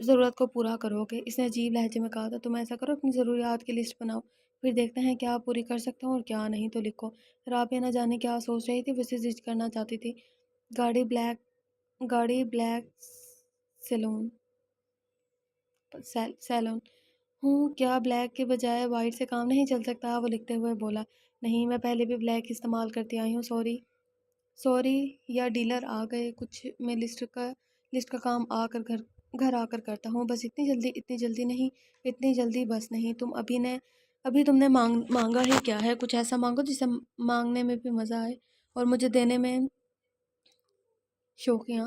ضرورت کو پورا کرو گے؟ اس نے عجیب لہجے میں کہا تھا۔ تم ایسا کرو، اپنی ضروریات کی لسٹ بناؤ، پھر دیکھتے ہیں کیا پوری کر سکتا ہوں اور کیا نہیں، تو لکھو۔ رابعہ نہ جانے کیا سوچ رہی تھی، وہ اسے زج کرنا چاہتی تھی۔ گاڑی بلیک سیلون ہوں، کیا بلیک کے بجائے وائٹ سے کام نہیں چل سکتا؟ وہ لکھتے ہوئے بولا۔ نہیں، میں پہلے بھی بلیک استعمال کرتی آئی ہوں۔ سوری، یا ڈیلر آ گئے کچھ، میں لسٹ کا کام گھر آ کر کرتا ہوں، بس اتنی جلدی بس نہیں۔ ابھی تم نے مانگا ہی کیا ہے؟ کچھ ایسا مانگو جسے مانگنے میں بھی مزہ آئے اور مجھے دینے میں شوخیاں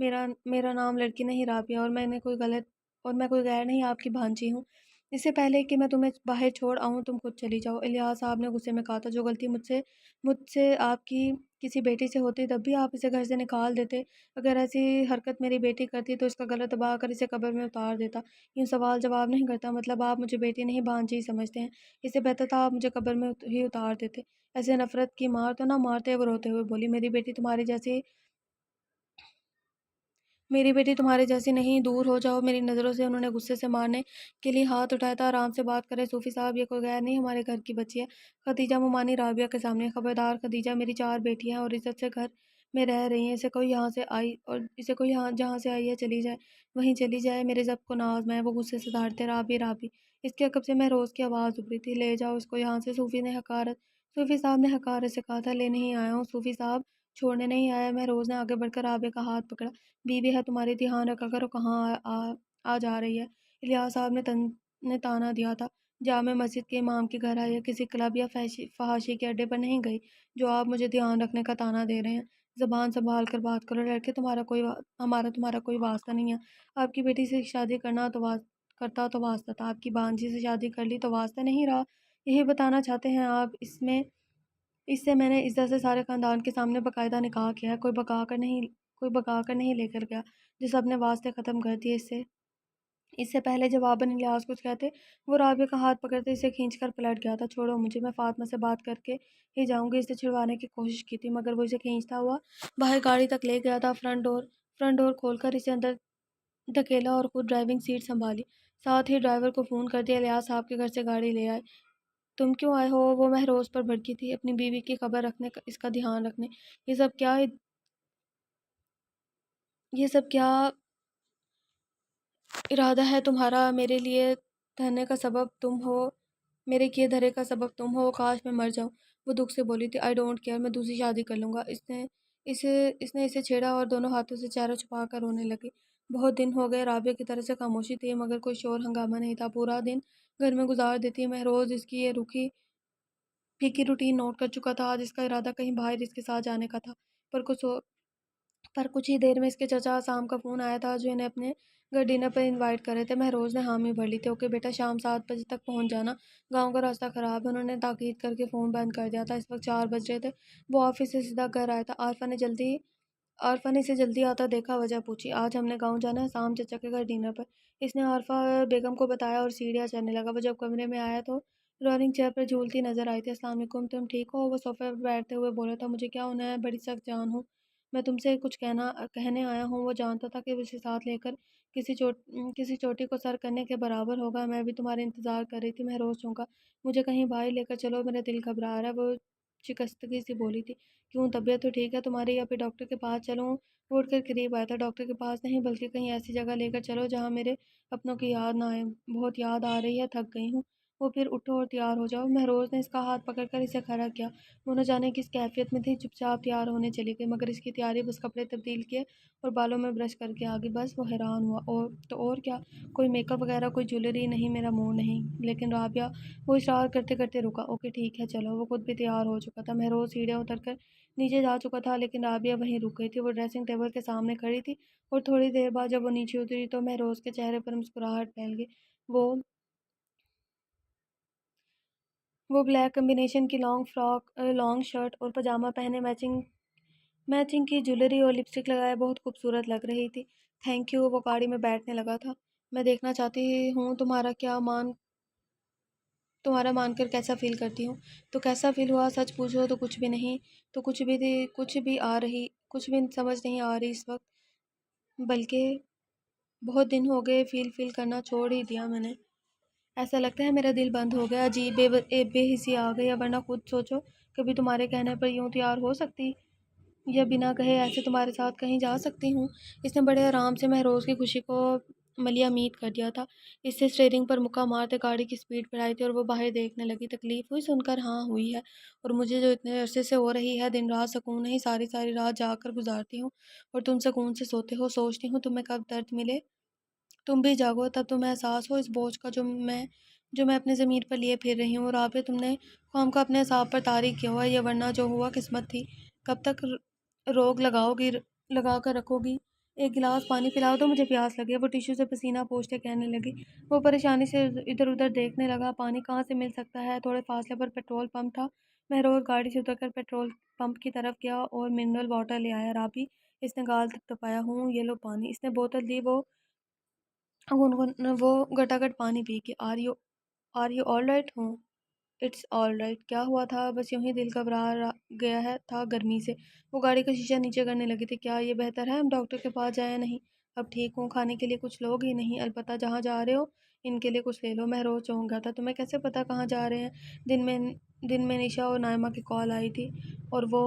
میرا میرا نام لڑکی نہیں رابعہ، اور میں کوئی غیر نہیں، آپ کی بھانجی ہوں۔ اس سے پہلے کہ میں تمہیں باہر چھوڑ آؤں تم خود چلی جاؤ۔ الیاس صاحب نے غصے میں کہا تھا، جو غلطی مجھ سے آپ کی کسی بیٹی سے ہوتی تب بھی آپ اسے گھر سے نکال دیتے۔ اگر ایسی حرکت میری بیٹی کرتی تو اس کا گلا دبا کر اسے قبر میں اتار دیتا۔ یوں سوال جواب نہیں کرتا، مطلب آپ مجھے بیٹی نہیں بھانجی سمجھتے ہیں؟ اس سے بہتر تھا آپ مجھے قبر میں ہی اتار دیتے۔ ایسے نفرت کی مار تو نہ مارتے۔ وہ روتے ہوئے بولی، میری بیٹی تمہارے جیسی نہیں، دور ہو جاؤ میری نظروں سے۔ انہوں نے غصے سے مارنے کے لیے ہاتھ اٹھایا تھا۔ آرام سے بات کرے صوفی صاحب، یہ کوئی غیر نہیں، ہمارے گھر کی بچی ہے۔ خدیجہ ممانی رابعہ کے سامنے، خبردار خدیجہ، میری 4 بیٹیاں ہیں اور عزت سے گھر میں رہ رہی ہیں۔ اسے کوئی یہاں جہاں سے آئی ہے چلی جائے، وہیں چلی جائے، میرے ضبط کو ناز میں۔ وہ غصے سے دھاڑتے، رابی رابی۔ اس کے عقب سے مہروز کی آواز ابھری تھی، لے جاؤ اس کو یہاں سے۔ صوفی صاحب نے حقارت سے کہا تھا، لے نہیں آیا ہوں صوفی صاحب، چھوڑنے نہیں آیا۔ مہروز نے آگے بڑھ کر رابعہ کا ہاتھ پکڑا، بیوی ہے تمہاری، دھیان رکھا کرو کہاں آ جا رہی ہے۔ الیاس صاحب نے تانا دیا تھا، جامع مسجد کے امام کے گھر آئی ہے، کسی کلب یا فحاشی کے اڈے پر نہیں گئی جو آپ مجھے دھیان رکھنے کا تانا دے رہے ہیں۔ زبان سنبھال کر بات کرو لڑکے، تمہارا کوئی واسطہ نہیں ہے۔ آپ کی بیٹی سے شادی کرتا تو واسطہ تھا، آپ کی بانجی سے شادی کر لی تو واسطہ نہیں رہا۔ یہی بتانا چاہتے ہیں آپ؟ اس سے میں نے عزت سے سارے خاندان کے سامنے باقاعدہ نکاح کیا ہے، کوئی بگا کر نہیں لے کر گیا جو سب نے واسطے ختم کر دیے۔ اس سے پہلے جواباً الیاس کچھ کہتے، وہ رابعہ کا ہاتھ پکڑتے اسے کھینچ کر پلٹ گیا تھا۔ چھوڑو مجھے، میں فاطمہ سے بات کر کے ہی جاؤں گی۔ اسے چھڑوانے کی کوشش کی تھی مگر وہ اسے کھینچتا ہوا باہر گاڑی تک لے گیا تھا۔ فرنٹ ڈور کھول کر اسے اندر دھکیلا اور خود ڈرائیونگ سیٹ سنبھالی، ساتھ ہی ڈرائیور کو فون کر دیا، الیاس صاحب کے گھر سے گاڑی لے آئے۔ تم کیوں آئے ہو؟ وہ مہروز پر بھڑکی تھی، اپنی بیوی کی خبر رکھنے، اس کا دھیان رکھنے۔ یہ سب کیا ارادہ ہے تمہارا؟ میرے لیے دھرنے کا سبب تم ہو، میرے کیے دھرے کا سبب تم ہو، کاش میں مر جاؤں۔ وہ دکھ سے بولی تھی، آئی ڈونٹ کیئر، میں دوسری شادی کر لوں گا۔ اس نے اسے چھیڑا اور دونوں ہاتھوں سے چہرہ چھپا کر رونے لگی۔ بہت دن ہو گئے، رابعہ کی طرف سے خاموشی تھی مگر کوئی شور ہنگامہ نہیں تھا۔ پورا دن گھر میں گزار دیتی مہروز اس کی یہ روکھی پھیکی روٹین نوٹ کر چکا تھا۔ آج اس کا ارادہ کہیں باہر اس کے ساتھ جانے کا تھا، پر کچھ ہی دیر میں اس کے چچا عصام کا فون آیا تھا جو انہیں اپنے گھر ڈنر پر انوائٹ کر رہے تھے۔ مہروز نے حامی بھر لی تھی، اوکے بیٹا، شام 7 بجے تک پہنچ جانا، گاؤں کا راستہ خراب ہے۔ انہوں نے تاکید کر کے فون بند کر دیا تھا۔ اس وقت 4 بج رہے تھے۔ وہ آفس سے سیدھا گھر آیا تھا۔ عارفہ نے اسے جلدی آتا دیکھا، وجہ پوچھی، آج ہم نے گاؤں جانا ہے عصام چچا کے گھر ڈنر پر۔ اس نے عارفہ بیگم کو بتایا اور سیڑھیاں چڑھنے لگا۔ وہ جب کمرے میں آیا تو رولنگ چیئر پر جھولتی نظر آئی تھی۔ السلام علیکم، تم ٹھیک ہو؟ وہ صوفے پر بیٹھتے ہوئے بولا تھا، مجھے کیا ہونا ہے، بڑی سخت جان ہوں، میں تم سے کچھ کہنے آیا ہوں۔ وہ جانتا تھا کہ اسے ساتھ لے کر کسی چوٹی کو سر کرنے کے برابر ہوگا۔ میں بھی تمہارے انتظار کر رہی تھی۔ مہروز چونکا، مجھے کہیں باہر لے کر چلو، میرا دل گھبرا رہا ہے۔ وہ شکستگی سی بولی تھی، کیوں، طبیعت تو ٹھیک ہے تمہاری، یا پھر ڈاکٹر کے پاس چلوں؟ وہ اٹھ کر قریب آیا تھا، ڈاکٹر کے پاس نہیں، بلکہ کہیں ایسی جگہ لے کر چلو جہاں میرے اپنوں کی یاد نہ آئے، بہت یاد آ رہی ہے، تھک گئی ہوں۔ وہ پھر اٹھو اور تیار ہو جاؤ۔ مہروز نے اس کا ہاتھ پکڑ کر اسے کھڑا کیا۔ وہ نہ جانے کس کیفیت میں تھی، چپ چاپ تیار ہونے چلی گئی مگر اس کی تیاری بس کپڑے تبدیل کیے اور بالوں میں برش کر کے آگے، بس۔ وہ حیران ہوا، اور کیا، کوئی میک اپ وغیرہ، کوئی جویلری نہیں، میرا موڈ نہیں۔ لیکن رابعہ، وہ اصرار کرتے کرتے رکا، اوکے ٹھیک ہے چلو۔ وہ خود بھی تیار ہو چکا تھا۔ مہروز سیڑھیاں اتر کر نیچے جا چکا تھا لیکن رابعہ وہیں رک گئی تھی۔ وہ ڈریسنگ ٹیبل کے سامنے کھڑی تھی اور تھوڑی دیر بعد جب وہ نیچے اتری تو مہروز کے چہرے پر مسکراہٹ پھیل گئی۔ وہ بلیک کمبینیشن کی لانگ شرٹ اور پاجامہ پہنے، میچنگ کی جویلری اور لپسٹک لگائے بہت خوبصورت لگ رہی تھی۔ Thank you. وہ گاڑی میں بیٹھنے لگا تھا۔ میں دیکھنا چاہتی ہوں تمہارا مان کر کیسا فیل کرتی ہوں۔ تو کیسا فیل ہوا؟ سچ پوچھو تو کچھ بھی نہیں، تو کچھ بھی سمجھ نہیں آ رہی اس وقت، بلکہ بہت دن ہو گئے، فیل کرنا چھوڑ ہی دیا میں نے۔ ایسا لگتا ہے میرا دل بند ہو گیا، عجیب بے حسی آ گئی ہے، ورنہ خود سوچو، کبھی تمہارے کہنے پر یوں تیار ہو سکتی یا بنا کہے ایسے تمہارے ساتھ کہیں جا سکتی ہوں؟ اس نے بڑے آرام سے مہروز کی خوشی کو ملیا میٹ کر دیا تھا۔ اس سے اسٹیئرنگ پر مکہ مارتے گاڑی کی سپیڈ بڑھائی تھی اور وہ باہر دیکھنے لگی۔ تکلیف ہوئی سن کر؟ ہاں ہوئی ہے، اور مجھے جو اتنے عرصے سے ہو رہی ہے، دن رات سکون نہیں، ساری ساری رات جاگ کر گزارتی ہوں اور تم سکون سے سوتے ہو، سوچتی ہوں تمہیں کب درد ملے، تم بھی جاگو، تب تمہیں احساس ہو اس بوجھ کا جو میں اپنے ضمیر پر لیے پھر رہی ہوں۔ رابعہ، تم نے خواہاں کا اپنے اعصاب پر طاری کیا ہوا ہے، یہ ورنہ جو ہوا قسمت تھی۔ کب تک روگ لگا کر رکھو گی؟ ایک گلاس پانی پلاؤ تو مجھے پیاس لگی ہے۔ وہ ٹیشو سے پسینہ پوچھتے کہنے لگی۔ وہ پریشانی سے ادھر ادھر دیکھنے لگا۔ پانی کہاں سے مل سکتا ہے؟ تھوڑے فاصلے پر پیٹرول پمپ تھا۔ مہروز گاڑی سے اتر کر پیٹرول پمپ کی طرف گیا اور منرل واٹر لے آیا۔ رابی، اس نے گال تک تپایا۔ ہوں، یہ لو پانی۔ اس نے بوتل دی۔ وہ گٹاگٹ پانی پی کے آر یو آل رائٹ؟ ہوں، اٹس آل رائٹ۔ کیا ہوا تھا؟ بس یوں ہی دل گھبرا گیا تھا گرمی سے۔ وہ گاڑی کا شیشہ نیچے کرنے لگی تھی۔ کیا یہ بہتر ہے ہم ڈاکٹر کے پاس جائیں؟ نہیں، اب ٹھیک ہوں۔ کھانے کے لیے کچھ لوگ ہی نہیں، البتہ جہاں جا رہے ہو ان کے لیے کچھ لے لو۔ مہروز چونک گیا تھا۔ تمہیں کیسے پتا کہاں جا رہے ہیں؟ دن میں نشا اور نائمہ کی کال آئی تھی اور وہ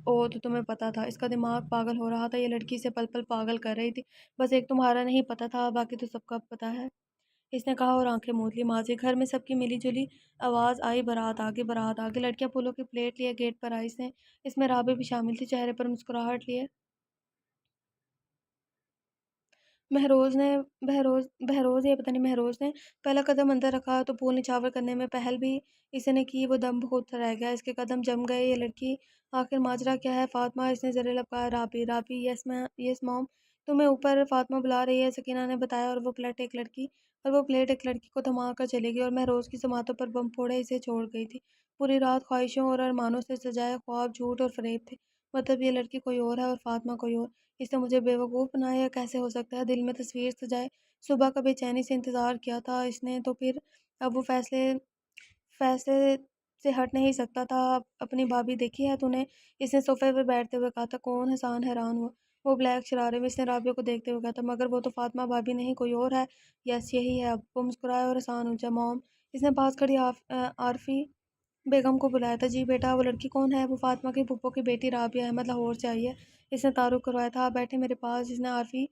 تو تمہیں پتا تھا۔ اس کا دماغ پاگل ہو رہا تھا۔ یہ لڑکی سے پل پل پاگل کر رہی تھی۔ بس ایک تمہارا نہیں پتا تھا، باقی تو سب کا پتا ہے، اس نے کہا اور آنکھیں موند لی۔ ماضی گھر میں سب کی ملی جلی آواز آئی، بارات آگے، بارات آگے۔ لڑکیاں پھولوں کی پلیٹ لیے گیٹ پر آئی۔ اس میں رابع بھی شامل تھی۔ چہرے پر مسکراہٹ لیے مہروز نے پہلا قدم اندر رکھا تو پھول نچھاور کرنے میں پہل بھی اس نے کی۔ وہ دم خود سا رہ گیا، اس کے قدم جم گئے۔ یہ لڑکی آخر ماجرا کیا ہے فاطمہ؟ اس نے زرے لب کہا۔ رابی، یس موم، تمہیں اوپر فاطمہ بلا رہی ہے، سکینہ نے بتایا، اور وہ پلیٹ ایک لڑکی کو تھما کر چلے گئی اور مہروز کی سماعتوں پر بم پھوڑے اسے چھوڑ گئی تھی۔ پوری رات خواہشوں اور ارمانوں سے سجائے خواب جھوٹ اور فریب تھے۔ مطلب یہ لڑکی کوئی اور ہے اور فاطمہ کوئی اور۔ اس نے مجھے بیوقوف بنایا، کیسے ہو سکتا ہے؟ دل میں تصویر سجائے صبح کا بے چینی سے انتظار کیا تھا اس نے، تو پھر اب وہ فیصلے سے ہٹ نہیں سکتا تھا۔ اپنی بھابھی دیکھی ہے تو نے؟ اس نے صوفے پر بیٹھتے ہوئے کہا تھا۔ کون؟ حسان حیران ہوا۔ وہ بلیک شرارے میں اس نے رابعہ کو دیکھتے ہوئے کہا تھا۔ مگر وہ تو فاطمہ بھابی نہیں، کوئی اور ہے۔ یس، یہی ہے۔ اب وہ مسکرایا اور حسان اونچا۔ موم، اس نے پاس کھڑی عارفی بیگم کو بلایا تھا۔ جی بیٹا۔ وہ لڑکی کون ہے؟ وہ فاطمہ کی پھپھو کی بیٹی رابعہ احمد، لاہور سے آئی ہے، اس نے تعارف کروایا تھا۔ آپ بیٹھیں میرے پاس۔ اس نے عارفی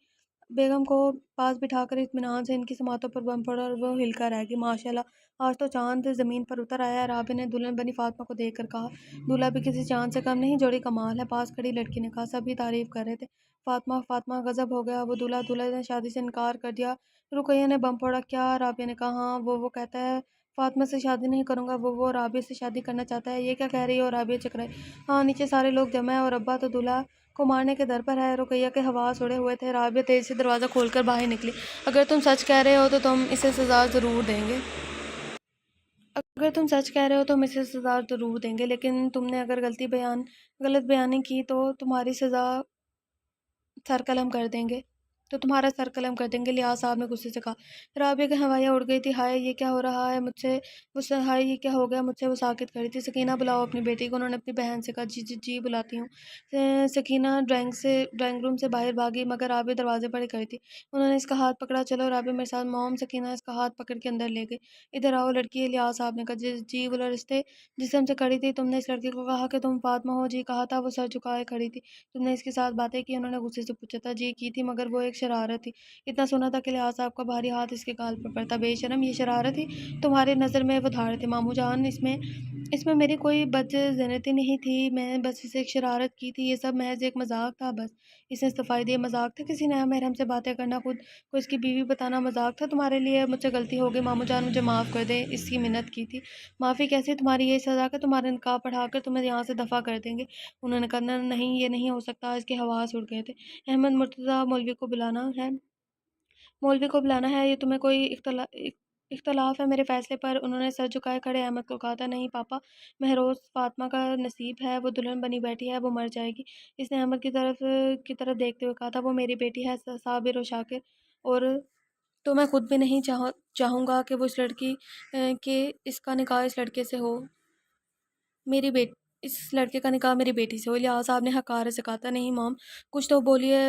بیگم کو پاس بٹھا کر اطمینان سے ان کی سماعتوں پر بم پھوڑا اور وہ ہل کر رہ گئی۔ ماشاءاللہ، آج تو چاند زمین پر اتر آیا ہے، رابعہ نے دلہن بنی فاطمہ کو دیکھ کر کہا۔ دولہا بھی کسی چاند سے کم نہیں، جوڑی کمال ہے، پاس کھڑی لڑکی نے کہا۔ سبھی تعریف کر رہے تھے۔ فاطمہ غضب ہو گیا۔ وہ دولہا نے شادی سے انکار کر دیا؟ رقیہ نے بم پھوڑا۔ کیا؟ رابعہ نے کہا۔ ہاں، وہ کہتا ہے فاطمہ سے شادی نہیں کروں گا، وہ رابعہ سے شادی کرنا چاہتا ہے۔ یہ کیا کہہ رہی ہو؟ رابعہ چکرائی۔ ہاں، نیچے سارے لوگ جمع ہیں اور ابا تو دولہا کو مارنے کے در پر ہے۔ رقیہ کے حواس اڑے ہوئے تھے۔ رابعہ تیزی سے دروازہ کھول کر باہر نکلی۔ اگر تم سچ کہہ رہے ہو تو تم اسے سزا ضرور دیں گے، لیکن تم نے اگر غلط بیانی کی تو تمہارا سر قلم کر دیں گے، لیاز صاحب نے غصے سے کہا۔ رابعہ کی ہوائیاں اڑ گئی تھی۔ ہائے، یہ کیا ہو رہا ہے مجھ سے؟ ہائے، یہ کیا ہو گیا مجھ سے؟ وہ ساکت کھڑی تھی۔ سکینہ، بلاؤ اپنی بیٹی کو، انہوں نے اپنی بہن سے کہا۔ جی بلاتی ہوں۔ سکینہ ڈرائنگ روم سے باہر بھاگی، مگر رابعہ دروازے پر ہی کھڑی تھی۔ انہوں نے اس کا ہاتھ پکڑا۔ چلو رابعہ میرے ساتھ۔ موم، سکینہ اس کا ہاتھ پکڑ کے اندر لے گئی۔ ادھر آؤ لڑکی، لیاز صاحب نے کہا۔ جی وہ لرزتے جسم سے کھڑی تھی۔ تم نے اس لڑکی کو کہا کہ تم فاطمہ ہو؟ جی کہا تھا۔ وہ سر جھکائے کھڑی تھی۔ تم نے اس کے ساتھ باتیں کی؟ انہوں نے غصے سے پوچھا تھا۔ جی کی تھی، مگر وہ ایک شرارت تھی۔ اتنا سنا تھا کہ لیاز صاحب کا بھاری ہاتھ اس کے گال پر پڑتا۔ بے شرم، یہ شرارت تھی؟ تمہاری نظر میں وہ دھاڑ تھی؟ ماموں جان، اس میں میری کوئی بدظنیتی نہیں تھی، میں بس اسے ایک شرارت کی تھی، یہ سب محض ایک مذاق تھا بس، اس نے صفائی دی۔ مذاق تھا؟ کسی نیا محرم سے باتیں کرنا، خود کو اس کی بیوی بتانا مذاق تھا تمہارے لیے؟ مجھ سے غلطی ہو گئی ماموں جان، مجھے معاف کر دیں، اس کی منت کی تھی۔ معافی کیسی؟ تمہاری یہ سزا کہ تمہارا نکاح پڑھا کر تمہیں یہاں سے دفع کر دیں گے۔ انہوں نے کہا۔ نہیں، یہ نہیں ہو سکتا۔ اس کے حواس اڑ گئے تھے۔ احمد مرتضیٰ مولوی کو بلانا ہے، یہ تمہیں کوئی اختلاف ہے میرے فیصلے پر؟ انہوں نے سر جھکائے کھڑے احمد کو کہا تھا۔ نہیں پاپا، مہروز فاطمہ کا نصیب ہے، وہ دلہن بنی بیٹھی ہے، وہ مر جائے گی۔ اس نے احمد کی طرف دیکھتے ہوئے کہا تھا۔ وہ میری بیٹی ہے، صابر و شاکر، اور تو میں خود بھی نہیں چاہوں گا کہ وہ اس کا نکاح اس لڑکے سے ہو، اس لڑکے کا نکاح میری بیٹی سے ہو۔ لیاز صاحب نے حقارت سے کہا تھا۔ نہیں موم، کچھ تو بولیے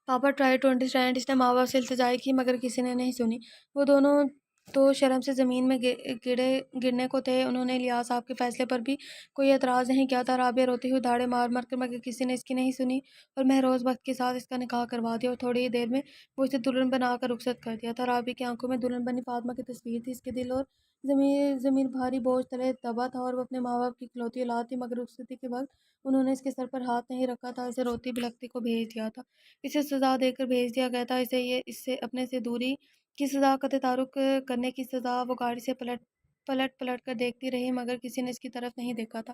پاپا، ٹرائی ٹو انڈرسٹینڈ۔ اس نے ماں باپ سے التجا کی، مگر کسی نے نہیں سنی۔ وہ دونوں تو شرم سے زمین میں گرنے کو تھے۔ انہوں نے لیاز صاحب کے فیصلے پر بھی کوئی اعتراض نہیں کیا تھا۔ رابعہ روتی ہوئی دھاڑے مار کر، مگر کسی نے اس کی نہیں سنی، اور مہروز وقت کے ساتھ اس کا نکاح کروا دیا، اور تھوڑی ہی دیر میں وہ اسے دلہن بنا کر رخصت کر دیا تھا۔ رابعہ کی آنکھوں میں دلہن بنی فاطمہ کی تصویر تھی، اس کے دل اور ضمیر بھاری بوجھ تلے دبا تھا، اور وہ اپنے ماں باپ کی اکلوتی اولاد تھی، مگر رخصتی کے وقت انہوں نے اس کے سر پر ہاتھ نہیں رکھا تھا، اسے روتی بلکتی کو بھیج دیا تھا، اسے سزا دے کر بھیج دیا گیا تھا، اس سے اپنے سے دوری کی سزا، قطع تعلق کرنے کی سزا۔ وہ گاڑی سے پلٹ کر دیکھتی رہی، مگر کسی نے اس کی طرف نہیں دیکھا تھا۔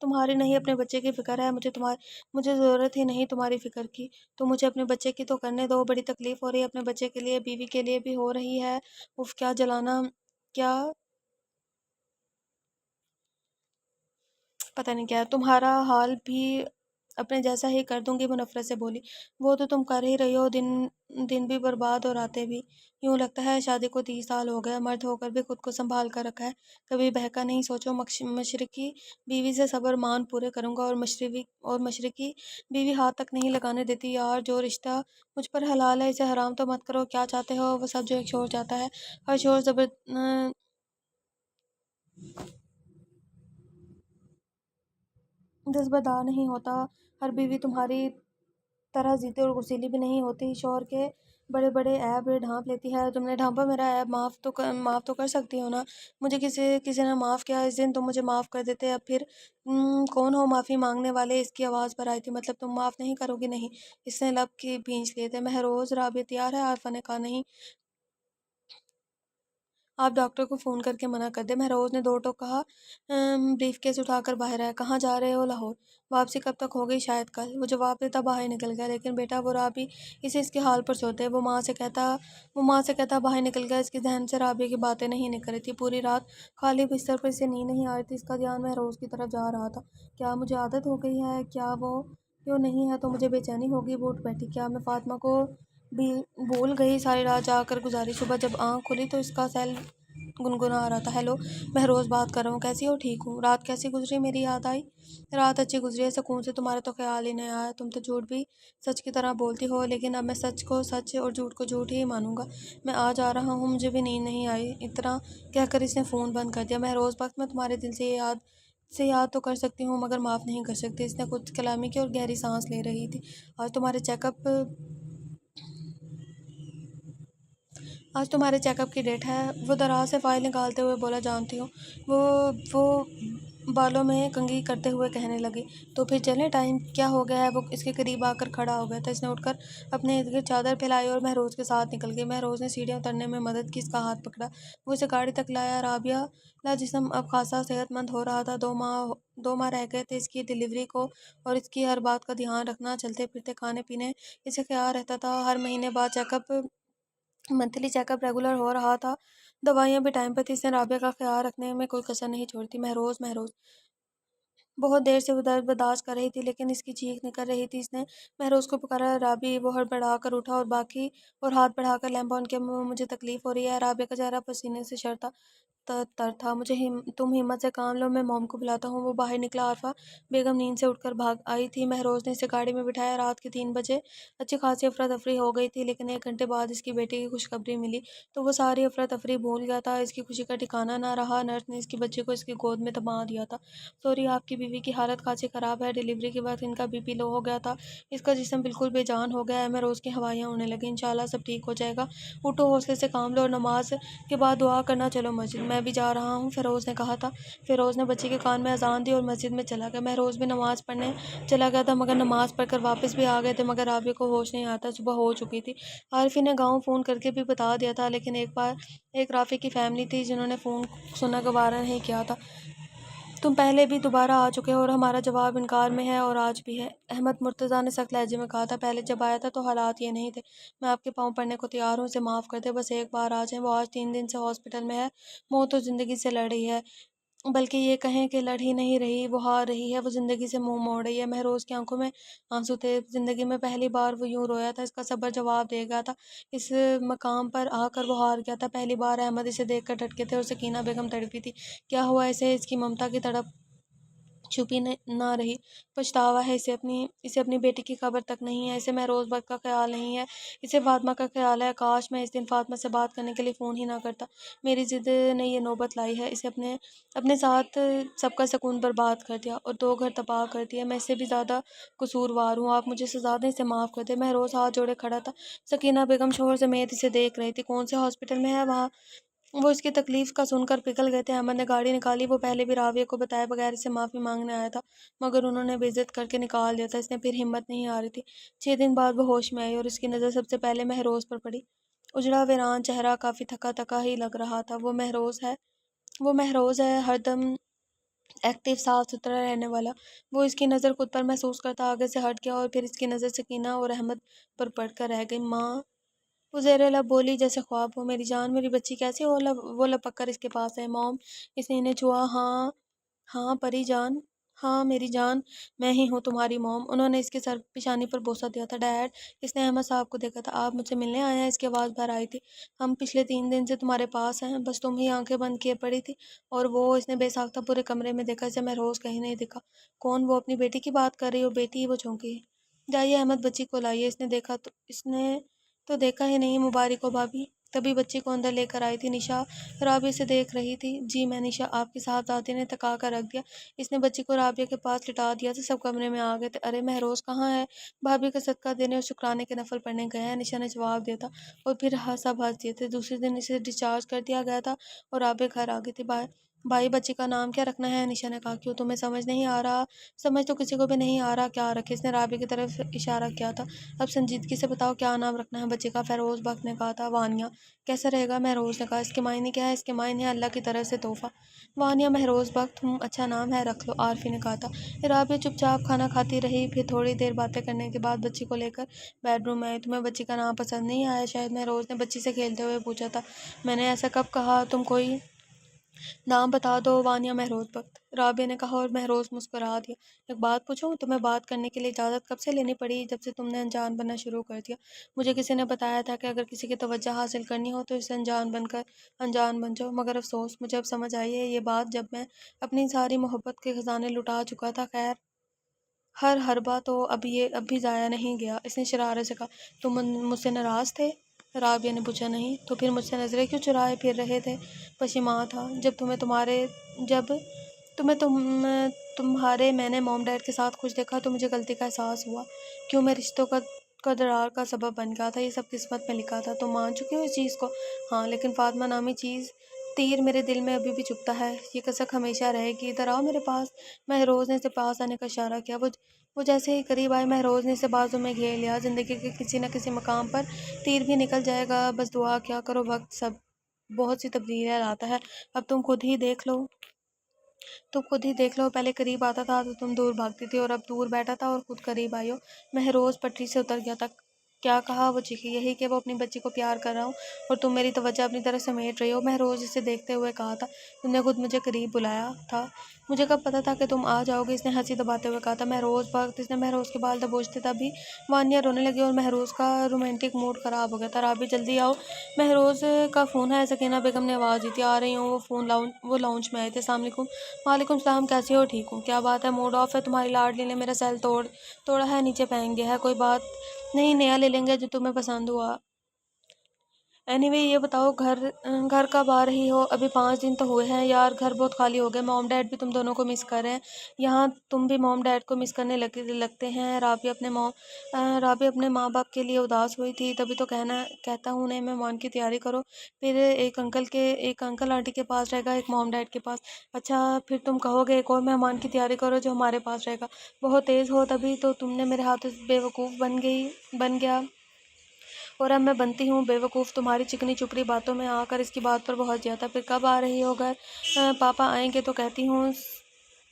تمہاری نہیں اپنے بچے کی فکر ہے، مجھے ضرورت ہی نہیں تمہاری فکر کی۔ تو مجھے اپنے بچے کی تو کرنے دو، بڑی تکلیف ہو رہی ہے اپنے بچے کے لیے، بیوی کے لیے بھی ہو رہی ہے۔ اف کیا جلانا، کیا پتہ نہیں کیا تمہارا حال بھی اپنے جیسا ہی کر دوں گی، وہ نفرت سے بولی۔ وہ تو تم کر ہی رہی ہو، دن دن بھی برباد اور راتیں بھی۔ یوں لگتا ہے شادی کو 30 سال ہو گئے، مرد ہو کر بھی خود کو سنبھال کر رکھا ہے، کبھی بہکا نہیں۔ سوچو مشرقی بیوی سے صبر مان پورے کروں گا، اور مشرقی بیوی ہاتھ تک نہیں لگانے دیتی۔ یار جو رشتہ مجھ پر حلال ہے اسے حرام تو مت کرو، کیا چاہتے ہو؟ وہ سب جو ایک شور چاہتا ہے، ہر شور جذبہ دار نہیں ہوتا، ہر بیوی تمہاری طرح ضدی اور غسیلی بھی نہیں ہوتی، شوہر کے بڑے بڑے عیب ڈھانپ لیتی ہے۔ تم نے ڈھانپا میرا عیب، معاف تو کر سکتی ہو نا؟ مجھے کسی نے معاف کیا، اس دن تم مجھے معاف کر دیتے، اب پھر کون ہو معافی مانگنے والے؟ اس کی آواز پر آئی تھی۔ مطلب تم معاف نہیں کرو گی؟ نہیں، اس نے لب کی بھینچ لیے تھے۔ مہروز، رابعہ تیار ہے؟ عارفہ نے کہا نہیں، آپ ڈاکٹر کو فون کر کے منع کر دیں۔ مہروز نے دو ٹوک کہا۔ بریف کیس اٹھا کر باہر آیا۔ کہاں جا رہے ہو؟ لاہور۔ واپسی کب تک ہوگی؟ شاید کل۔ وہ جواب دیتا باہر نکل گیا۔ لیکن بیٹا وہ رابی اسے اس کے حال پر چھوڑ دے، وہ ماں سے کہتا باہر نکل گیا۔ اس کے ذہن سے رابعہ کی باتیں نہیں نکل رہی تھی، پوری رات خالی بستر پر اسے نیند نہیں آ رہی تھی، اس کا دھیان مہروز کی طرف جا رہا تھا۔ کیا مجھے عادت ہو گئی ہے؟ کیا وہ کیوں نہیں ہے تو مجھے بے چینی ہوگی؟ وہ اٹھ بیٹھی۔ کیا میں فاطمہ کو بھی بھول گئی؟ ساری رات جاگ کر گزاری، صبح جب آنکھ کھلی تو اس کا سیل گنگنا آ رہا تھا۔ ہیلو مہروز بات کر رہا ہوں، کیسی ہو؟ ٹھیک ہوں۔ رات کیسی گزری؟ میری یاد آئی؟ رات اچھی گزری ہے، سکون سے، تمہارا تو خیال ہی نہیں آیا۔ تم تو جھوٹ بھی سچ کی طرح بولتی ہو، لیکن اب میں سچ کو سچ اور جھوٹ کو جھوٹ ہی مانوں گا۔ میں آ جا رہا ہوں، مجھے بھی نیند نہیں آئی۔ اتنا کہہ کر اس نے فون بند کر دیا۔ مہروز وقت میں تمہارے دل سے یاد تو کر سکتی ہوں مگر معاف نہیں کر سکتی۔ اس نے کچھ کلامی کی اور گہری سانس لے رہی تھی۔ آج تمہارے چیک اپ کی ڈیٹ ہے؟ وہ دراز سے فائل نکالتے ہوئے بولا۔ جانتی ہوں۔ وہ بالوں میں کنگھی کرتے ہوئے کہنے لگی۔ تو پھر چلیں، ٹائم کیا ہو گیا ہے؟ وہ اس کے قریب آ کر کھڑا ہو گیا تھا۔ اس نے اٹھ کر اپنے ارد گرد چادر پھیلائی اور مہروز کے ساتھ نکل گئی۔ مہروز نے سیڑھیاں اترنے میں مدد کی، اس کا ہاتھ پکڑا، وہ اسے گاڑی تک لایا۔ رابعہ کا جسم اب خاصا صحت مند ہو رہا تھا، 2 ماہ رہ گئے تھے اس کی ڈیلیوری کو، اور اس کی ہر بات کا دھیان رکھنا، چلتے پھرتے، کھانے پینے، اسے خیال رہتا تھا۔ ہر مہینے بعد منتھلی چیک اپ ریگولر ہو رہا تھا، دوائیاں بھی ٹائم پہ تھی۔ اس نے رابعہ کا خیال رکھنے میں کوئی کسر نہیں چھوڑی تھی۔ مہروز بہت دیر سے وہ درد برداشت کر رہی تھی، لیکن اس کی چیخ نکل رہی تھی۔ اس نے مہروز کو پکارا، رابی! وہ ہڑبڑا کر اٹھا اور ہاتھ بڑھا کر لیمبا ان کے منہ۔ مجھے تکلیف ہو رہی ہے۔ رابعہ کا چہرہ پسینے سے تر تھا۔ تم ہمت سے کام لو، میں موم کو بلاتا ہوں۔ وہ باہر نکلا۔ عارفہ بیگم نیند سے اٹھ کر بھاگ آئی تھی۔ مہروز نے اسے گاڑی میں بٹھایا۔ رات کے 3 بجے اچھی خاصی افراتفری ہو گئی تھی، لیکن 1 گھنٹے بعد اس کی بیٹی کی خوشخبری ملی تو وہ ساری افراتفری بھول گیا تھا۔ اس کی خوشی کا ٹھکانہ نہ رہا۔ نرس نے اس کے بچے کو اس کی گود میں دبا دیا تھا۔ سوری، آپ کی بیوی کی حالت خاصی خراب ہے، ڈیلیوری کے وقت ان کا بی پی لو ہو گیا تھا، اس کا جسم بالکل بے جان ہو گیا ہے۔ مہروز کی ہوائیاں اڑنے لگیں۔ انشاءاللہ سب ٹھیک ہو جائے گا، اٹھو، حوصلے سے کام لو، اور نماز کے بعد دعا کرنا چلو مسجد۔ میں بھی جا رہا ہوں، فیروز نے کہا تھا۔ فیروز نے بچے کے کان میں اذان دی اور مسجد میں چلا گیا۔ مہروز بھی نماز پڑھنے چلا گیا تھا، مگر نماز پڑھ کر واپس بھی آ گئے تھے، مگر رابعہ کو ہوش نہیں آتا، صبح ہو چکی تھی۔ عارفی نے گاؤں فون کر کے بھی بتا دیا تھا، لیکن ایک رافع کی فیملی تھی جنہوں نے فون سننا گوارا نہیں کیا تھا۔ تم پہلے بھی دوبارہ آ چکے ہو اور ہمارا جواب انکار میں ہے، اور آج بھی ہے، احمد مرتضیٰ نے سخت لہجے میں کہا تھا۔ پہلے جب آیا تھا تو حالات یہ نہیں تھے۔ میں آپ کے پاؤں پڑنے کو تیار ہوں، اسے معاف کر دیں، بس ایک بار آ جائیں۔ وہ آج 3 دن سے ہاسپٹل میں ہے، موت اور زندگی سے لڑ رہی ہے، بلکہ یہ کہیں کہ لڑ ہی نہیں رہی، وہ ہار رہی ہے، وہ زندگی سے منہ موڑ رہی ہے۔ مہروز کی آنکھوں میں آنسو تھے۔ زندگی میں پہلی بار وہ یوں رویا تھا، اس کا صبر جواب دے گیا تھا، اس مقام پر آ کر وہ ہار گیا تھا۔ پہلی بار احمد اسے دیکھ کر ڈھٹکے تھے، اور سکینہ بیگم تڑپی تھی۔ کیا ہوا اسے؟ اس کی ممتا کی تڑپ چھپی نہ رہی۔ پچھتاوا ہے اسے اپنی بیٹی کی خبر تک نہیں ہے، اسے مہروز وقت کا خیال نہیں ہے، اسے فاطمہ کا خیال ہے۔ کاش میں اس دن فاطمہ سے بات کرنے کے لیے فون ہی نہ کرتا، میری ضد نے یہ نوبت لائی ہے، اسے اپنے ساتھ سب کا سکون برباد کر دیا اور 2 گھر تباہ کر دیے۔ میں اس سے بھی زیادہ قصوروار ہوں، آپ مجھے سزا دیں، اسے معاف کر دیں۔ مہروز ہاتھ جوڑے کھڑا تھا، سکینہ بیگم شوہر سمیت اسے دیکھ رہی تھی۔ کون سے ہاسپٹل میں ہے؟ وہاں وہ اس کی تکلیف کا سن کر پگھل گئے تھے۔ احمد نے گاڑی نکالی، وہ پہلے بھی رابعہ کو بتائے بغیر اس سے معافی مانگنے آیا تھا، مگر انہوں نے بے عزت کر کے نکال دیا تھا۔ اس نے پھر ہمت نہیں ہاری تھی۔ 6 دن بعد وہ ہوش میں آئی اور اس کی نظر سب سے پہلے مہروز پر پڑی۔ اجڑا ویران چہرہ، کافی تھکا تھکا ہی لگ رہا تھا۔ وہ مہروز ہے، ہر دم ایکٹیو، صاف ستھرا رہنے والا۔ وہ اس کی نظر خود پر محسوس کرتا آگے سے ہٹ گیا اور پھر اس کی نظر سکینہ اور احمد پر پڑ کر رہ گئی۔ ماں، وہ زیر لب بولی جیسے خواب ہو، میری جان، میری بچی کیسی ہو؟ وہ لپک کر اس کے پاس ہے۔ موم، اس نے انہیں چھوا۔ ہاں ہاں پری جان، ہاں میری جان، میں ہی ہوں تمہاری موم۔ انہوں نے اس کے سر پیشانی پر بوسہ دیا تھا۔ ڈیڈ، اس نے احمد صاحب کو دیکھا تھا۔ آپ مجھ سے ملنے آئے ہیں؟ اس کی آواز بھر آئی تھی۔ ہم پچھلے 3 دن سے تمہارے پاس ہیں، بس تم ہی آنکھیں بند کیے پڑی تھی۔ اور وہ، اس نے بے ساختہ پورے کمرے میں دیکھا، اسے مہروز کہیں نہیں دکھا۔ کون؟ وہ اپنی بیٹی کی بات کر رہی ہو؟ بیٹی؟ وہ چونکی۔ جائیے احمد، بچی کو لائیے۔ اس نے تو دیکھا ہی نہیں۔ مبارک ہو بھابھی۔ تبھی بچی کو اندر لے کر آئی تھی نشا۔ رابعہ اسے دیکھ رہی تھی۔ جی میں نشا، آپ کی صاحبزادی نے تکا کر رکھ دیا۔ اس نے بچی کو رابعہ کے پاس لٹا دیا تھا۔ سب کمرے میں آ گئے تھے۔ ارے مہروز کہاں ہے؟ بھابھی کا صدقہ دینے اور شکرانے کے نفل پڑھنے گئے ہیں، نشا نے جواب دیا تھا۔ اور پھر سب ہنس دیے تھے۔ دوسرے دن اسے ڈسچارج کر دیا گیا تھا اور رابعہ گھر آ گئی تھی۔ بھائی، بچی کا نام کیا رکھنا ہے؟ نشا نے کہا۔ کیوں، تمہیں سمجھ نہیں آ رہا؟ سمجھ تو کسی کو بھی نہیں آ رہا، کیا رکھے؟ اس نے رابعہ کی طرف اشارہ کیا تھا۔ اب سنجیدگی سے بتاؤ، کیا نام رکھنا ہے بچی کا؟ فیروز بخت نے کہا تھا۔ وانیہ کیسا رہے گا؟ مہروز نے کہا۔ اس کے معنی کیا ہے؟ اس کے معنی ہے اللہ کی طرف سے تحفہ۔ وانیہ مہروز بخت، اچھا نام ہے، رکھ لو، عارفی نے کہا تھا۔ رابعہ چپ چاپ کھانا کھاتی رہی، پھر تھوڑی دیر باتیں کرنے کے بعد بچی کو لے کر بیڈ روم میں آئی۔ تمہیں بچی کا نام پسند نہیں آیا شاید؟ مہروز نے بچی سے کھیلتے ہوئے پوچھا تھا۔ میں نے ایسا کب کہا؟ تم کوئی نام بتا دو۔ وانیہ مہروز بخت، رابعہ نے کہا اور مہروز مسکرا دیا۔ ایک بات پوچھوں؟ تمہیں بات کرنے کے لیے اجازت کب سے لینی پڑی؟ جب سے تم نے انجان بننا شروع کر دیا۔ مجھے کسی نے بتایا تھا کہ اگر کسی کی توجہ حاصل کرنی ہو تو اسے انجان بن جاؤ، مگر افسوس، مجھے اب سمجھ آئی ہے یہ بات جب میں اپنی ساری محبت کے خزانے لٹا چکا تھا۔ خیر، ہر حربہ تو اب بھی ضائع نہیں گیا۔ اس نے شرارت سے کہا۔ تم مجھ سے ناراض تھے؟ رابعہ نے پوچھا۔ نہیں تو پھر مجھ سے نظریں کیوں چرائے پھر رہے تھے؟ پشیماں تھا جب تمہارے میں نے موم ڈیڈ کے ساتھ خوش دیکھا تو مجھے غلطی کا احساس ہوا۔ کیوں، میں رشتوں کا درار کا سبب بن گیا تھا۔ یہ سب قسمت میں لکھا تھا۔ تم مان چکے ہو اس چیز کو؟ ہاں، لیکن فاطمہ نامی چیز، تیر میرے دل میں ابھی بھی چبھتا ہے۔ یہ کسک ہمیشہ رہے گی۔ ادھر آؤ میرے پاس۔ مہروز نے اسے پاس آنے کا اشارہ کیا۔ وہ جیسے ہی قریب آئے، مہروز نے اسے بازو میں گھیر لیا۔ زندگی کے کسی نہ کسی مقام پر تیر بھی نکل جائے گا، بس دعا کیا کرو، وقت سب بہت سی تبدیلیاں لاتا ہے۔ اب تم خود ہی دیکھ لو، پہلے قریب آتا تھا تو تم دور بھاگتی تھی، اور اب دور بیٹھا تھا اور خود قریب آئی ہو۔ مہروز پٹری سے اتر گیا تھا۔ کیا کہا؟ وہ چیخی۔ یہی کہ وہ اپنی بچی کو پیار کر رہا ہوں اور تم میری توجہ اپنی طرف سمیٹ رہی ہو۔ مہروز اسے دیکھتے ہوئے کہا تھا۔ تم نے خود مجھے قریب بلایا تھا۔ مجھے کب پتا تھا کہ تم آ جاؤ گے؟ اس نے ہنسی دباتے ہوئے کہا تھا۔ مہروز بخت، اس نے مہروز کے بال دبوچتے تبھی وانیہ رونے لگی اور مہروز کا رومانٹک موڈ خراب ہو گیا تھا۔ رابعہ جلدی آؤ، مہروز کا فون ہے، سکینہ بیگم نے آواز دی تھی۔ آ رہی ہوں۔ وہ لاؤنج میں آئے تھے۔ السلام علیکم۔ وعلیکم السلام، کیسی ہو؟ ٹھیک ہوں۔ کیا بات ہے، موڈ آف ہے؟ تمہاری لاڈلی نے میرا سیل توڑا ہے، نیچے پھینک دیا ہے۔ کوئی بات نہیں، نیا لے لیں گے جو تمہیں پسند ہوا۔ اینی وے، یہ بتاؤ گھر کب آ رہی ہو؟ ابھی 5 دن تو ہوئے ہیں یار، گھر بہت خالی ہو گئے، موم ڈیڈ بھی تم دونوں کو مس کر رہے ہیں۔ یہاں تم بھی موم ڈیڈ کو مس کرنے لگتے ہیں۔ رابعہ اپنے ماں باپ کے لیے اداس ہوئی تھی۔ تبھی تو کہتا ہوں نئے مہمان کی تیاری کرو، پھر ایک انکل آنٹی کے پاس رہے گا، ایک موم ڈیڈ کے پاس۔ اچھا، پھر تم کہو گے ایک اور مہمان کی تیاری کرو جو ہمارے پاس رہے گا۔ بہت تیز ہو، تبھی تو تم نے میرے ہاتھوں سے بیوقوف بن گیا، اور اب میں بنتی ہوں بیوقوف تمہاری چکنی چپڑی باتوں میں آ کر۔ اس کی بات پر وہ ہنس جاتا۔ پھر کب آ رہی ہو گھر؟ پاپا آئیں گے تو کہتی ہوں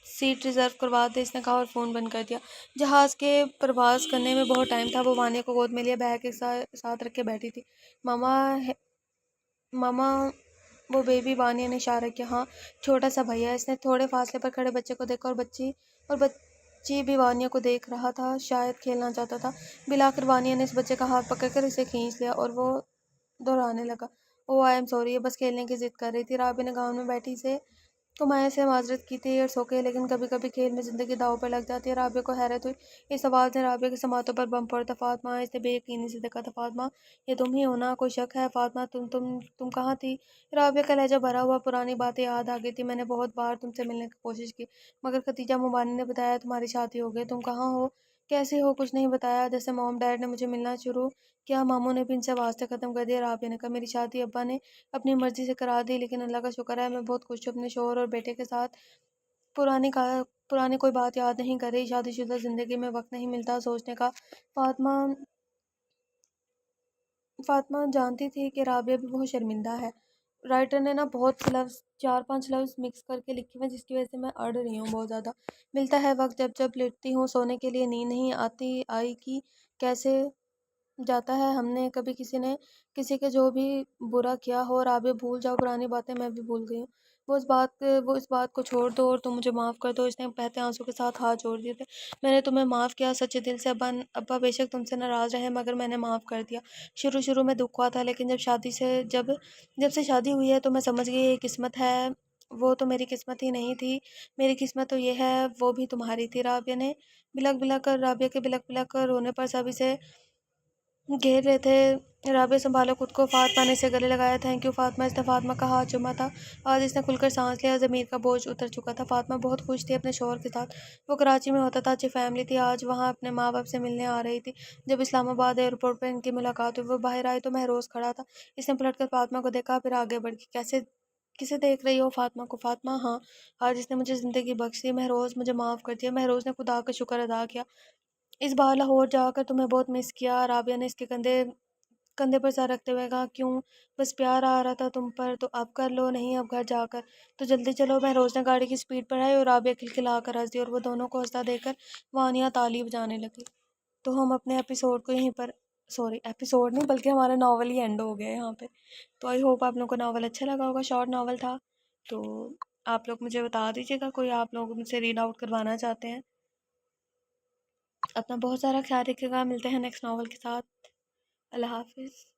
سیٹ ریزرو کروا دے، اس نے کہا اور فون بند کر دیا۔ جہاز کے پرواز کرنے میں بہت ٹائم تھا۔ وہ وانیہ کو گود میں لیے بیگ کے ساتھ رکھ کے بیٹھی تھی۔ ماما، وہ بیبی، وانیہ نے اشارہ کیا۔ ہاں، چھوٹا سا بھیا۔ اس نے تھوڑے فاصلے پر کھڑے بچے کو دیکھا، اور بچی بھی وانیہ کو دیکھ رہا تھا، شاید کھیلنا چاہتا تھا۔ بالآخر وانیہ نے اس بچے کا ہاتھ پکڑ کر اسے کھینچ لیا اور وہ دہرانے لگا۔ اوہ آئی ایم سوری، یہ بس کھیلنے کی ضد کر رہی تھی۔ رابعہ نے گاؤن میں بیٹھی کمائے سے معذرت کی تھی۔ اٹس اوکے، لیکن کبھی کبھی کھیل میں زندگی داؤ پر لگ جاتی ہے۔ رابعہ کو حیرت ہوئی۔ اس آواز نے رابعہ کے سماعتوں پر بم پھوڑا تھا۔ فاطمہ، اس نے بے یقینی سے دیکھا تھا۔ فاطمہ، یہ تم ہی ہو نا؟ کوئی شک ہے؟ فاطمہ، تم کہاں تھی؟ رابعہ کا لہجہ بھرا ہوا پرانی باتیں یاد آ گئی تھی۔ میں نے بہت بار تم سے ملنے کی کوشش کی، مگر ختیجہ ممانی نے بتایا تمہاری شادی ہو گئی۔ تم کہاں ہو؟ کیسے ہو؟ کچھ نہیں بتایا۔ جیسے موم ڈیڈ نے مجھے ملنا شروع کیا، ماموں نے بھی ان سے واسطے ختم کر دیے۔ رابعہ نے کہا۔ میری شادی ابا نے اپنی مرضی سے کرا دی، لیکن اللہ کا شکر ہے میں بہت خوش ہوں اپنے شوہر اور بیٹے کے ساتھ۔ پرانی کوئی بات یاد نہیں کر رہی۔ شادی شدہ زندگی میں وقت نہیں ملتا سوچنے کا۔ فاطمہ جانتی تھی کہ رابعہ بھی بہت شرمندہ ہے، رائٹر نے نا بہت سے لفظ، 4 5 لفظ مکس کر کے لکھے ہوئے، جس کی وجہ سے میں اڑ رہی ہوں بہت زیادہ۔ ملتا ہے وقت جب جب لیٹتی ہوں سونے کے لیے، نیند نہیں آتی آئی کی کیسے جاتا ہے ہم نے کبھی کسی نے کسی کے جو بھی برا کیا ہو، رابع بھول جاؤ پرانی باتیں، میں بھی بھول گئی ہوں۔ وہ اس بات کو چھوڑ دو اور تم مجھے معاف کر دو۔ اس نے بہتے آنسو کے ساتھ ہاتھ جوڑ دیے تھے۔ میں نے تمہیں معاف کیا سچے دل سے، ابا بے شک تم سے ناراض رہے مگر میں نے معاف کر دیا۔ شروع میں دکھ ہوا تھا، لیکن جب سے شادی ہوئی ہے تو میں سمجھ گئی یہ قسمت ہے۔ وہ تو میری قسمت ہی نہیں تھی، میری قسمت تو یہ ہے وہ بھی تمہاری تھی۔ رابعہ کے بلک بلک کر رونے پر سب اسے گھیر رہے تھے۔ رابعہ سنبھالو خود کو، فاطمہ نے اسے گلے لگایا۔ تھینک یو فاطمہ، اس نے فاطمہ کا ہاتھ چوما تھا۔ آج اس نے کھل کر سانس لیا، ضمیر کا بوجھ اتر چکا تھا۔ فاطمہ بہت خوش تھی اپنے شوہر کے ساتھ، وہ کراچی میں ہوتا تھا، اچھی فیملی تھی، آج وہاں اپنے ماں باپ سے ملنے آ رہی تھی۔ جب اسلام آباد ایئرپورٹ پر ان کی ملاقات ہوئی، وہ باہر آئی تو مہروز کھڑا تھا۔ اس نے پلٹ کر فاطمہ کو دیکھا، پھر آگے بڑھ کے کسے دیکھ رہی ہو؟ فاطمہ کو۔ فاطمہ ہاں، آج اس نے مجھے زندگی بخش دی، مہروز مجھے معاف کر دیا۔ مہروز نے خدا کا شکر ادا کیا، اس بار لاہور جا کر تمہیں بہت مس کیا۔ رابعہ نے اس کے کندھے پر سر رکھتے ہوئے کہا، کیوں؟ بس پیار آ رہا تھا تم پر، تو اب کر لو، نہیں اب گھر جا کر تو جلدی چلو۔ مہروز نے گاڑی کی سپیڈ پر آئی اور رابعہ کھلکھلا کر ہنس دی اور وہ دونوں کو ہنستا دیکھ کر وانیہ تالی بجانے لگی۔ تو ہم اپنے ایپیسوڈ کو یہیں پر، سوری ایپیسوڈ نہیں بلکہ ہمارا ناول ہی اینڈ ہو گیا یہاں پہ۔ تو آئی ہوپ آپ لوگوں کو ناول اچھا لگا ہوگا، شارٹ ناول تھا۔ تو آپ لوگ مجھے بتا دیجیے گا کوئی آپ لوگ مجھ سے ریڈ آؤٹ کروانا چاہتے ہیں۔ اپنا بہت سارا خیال رکھیے گا، ملتے ہیں نیکسٹ ناول کے ساتھ۔ اللہ حافظ۔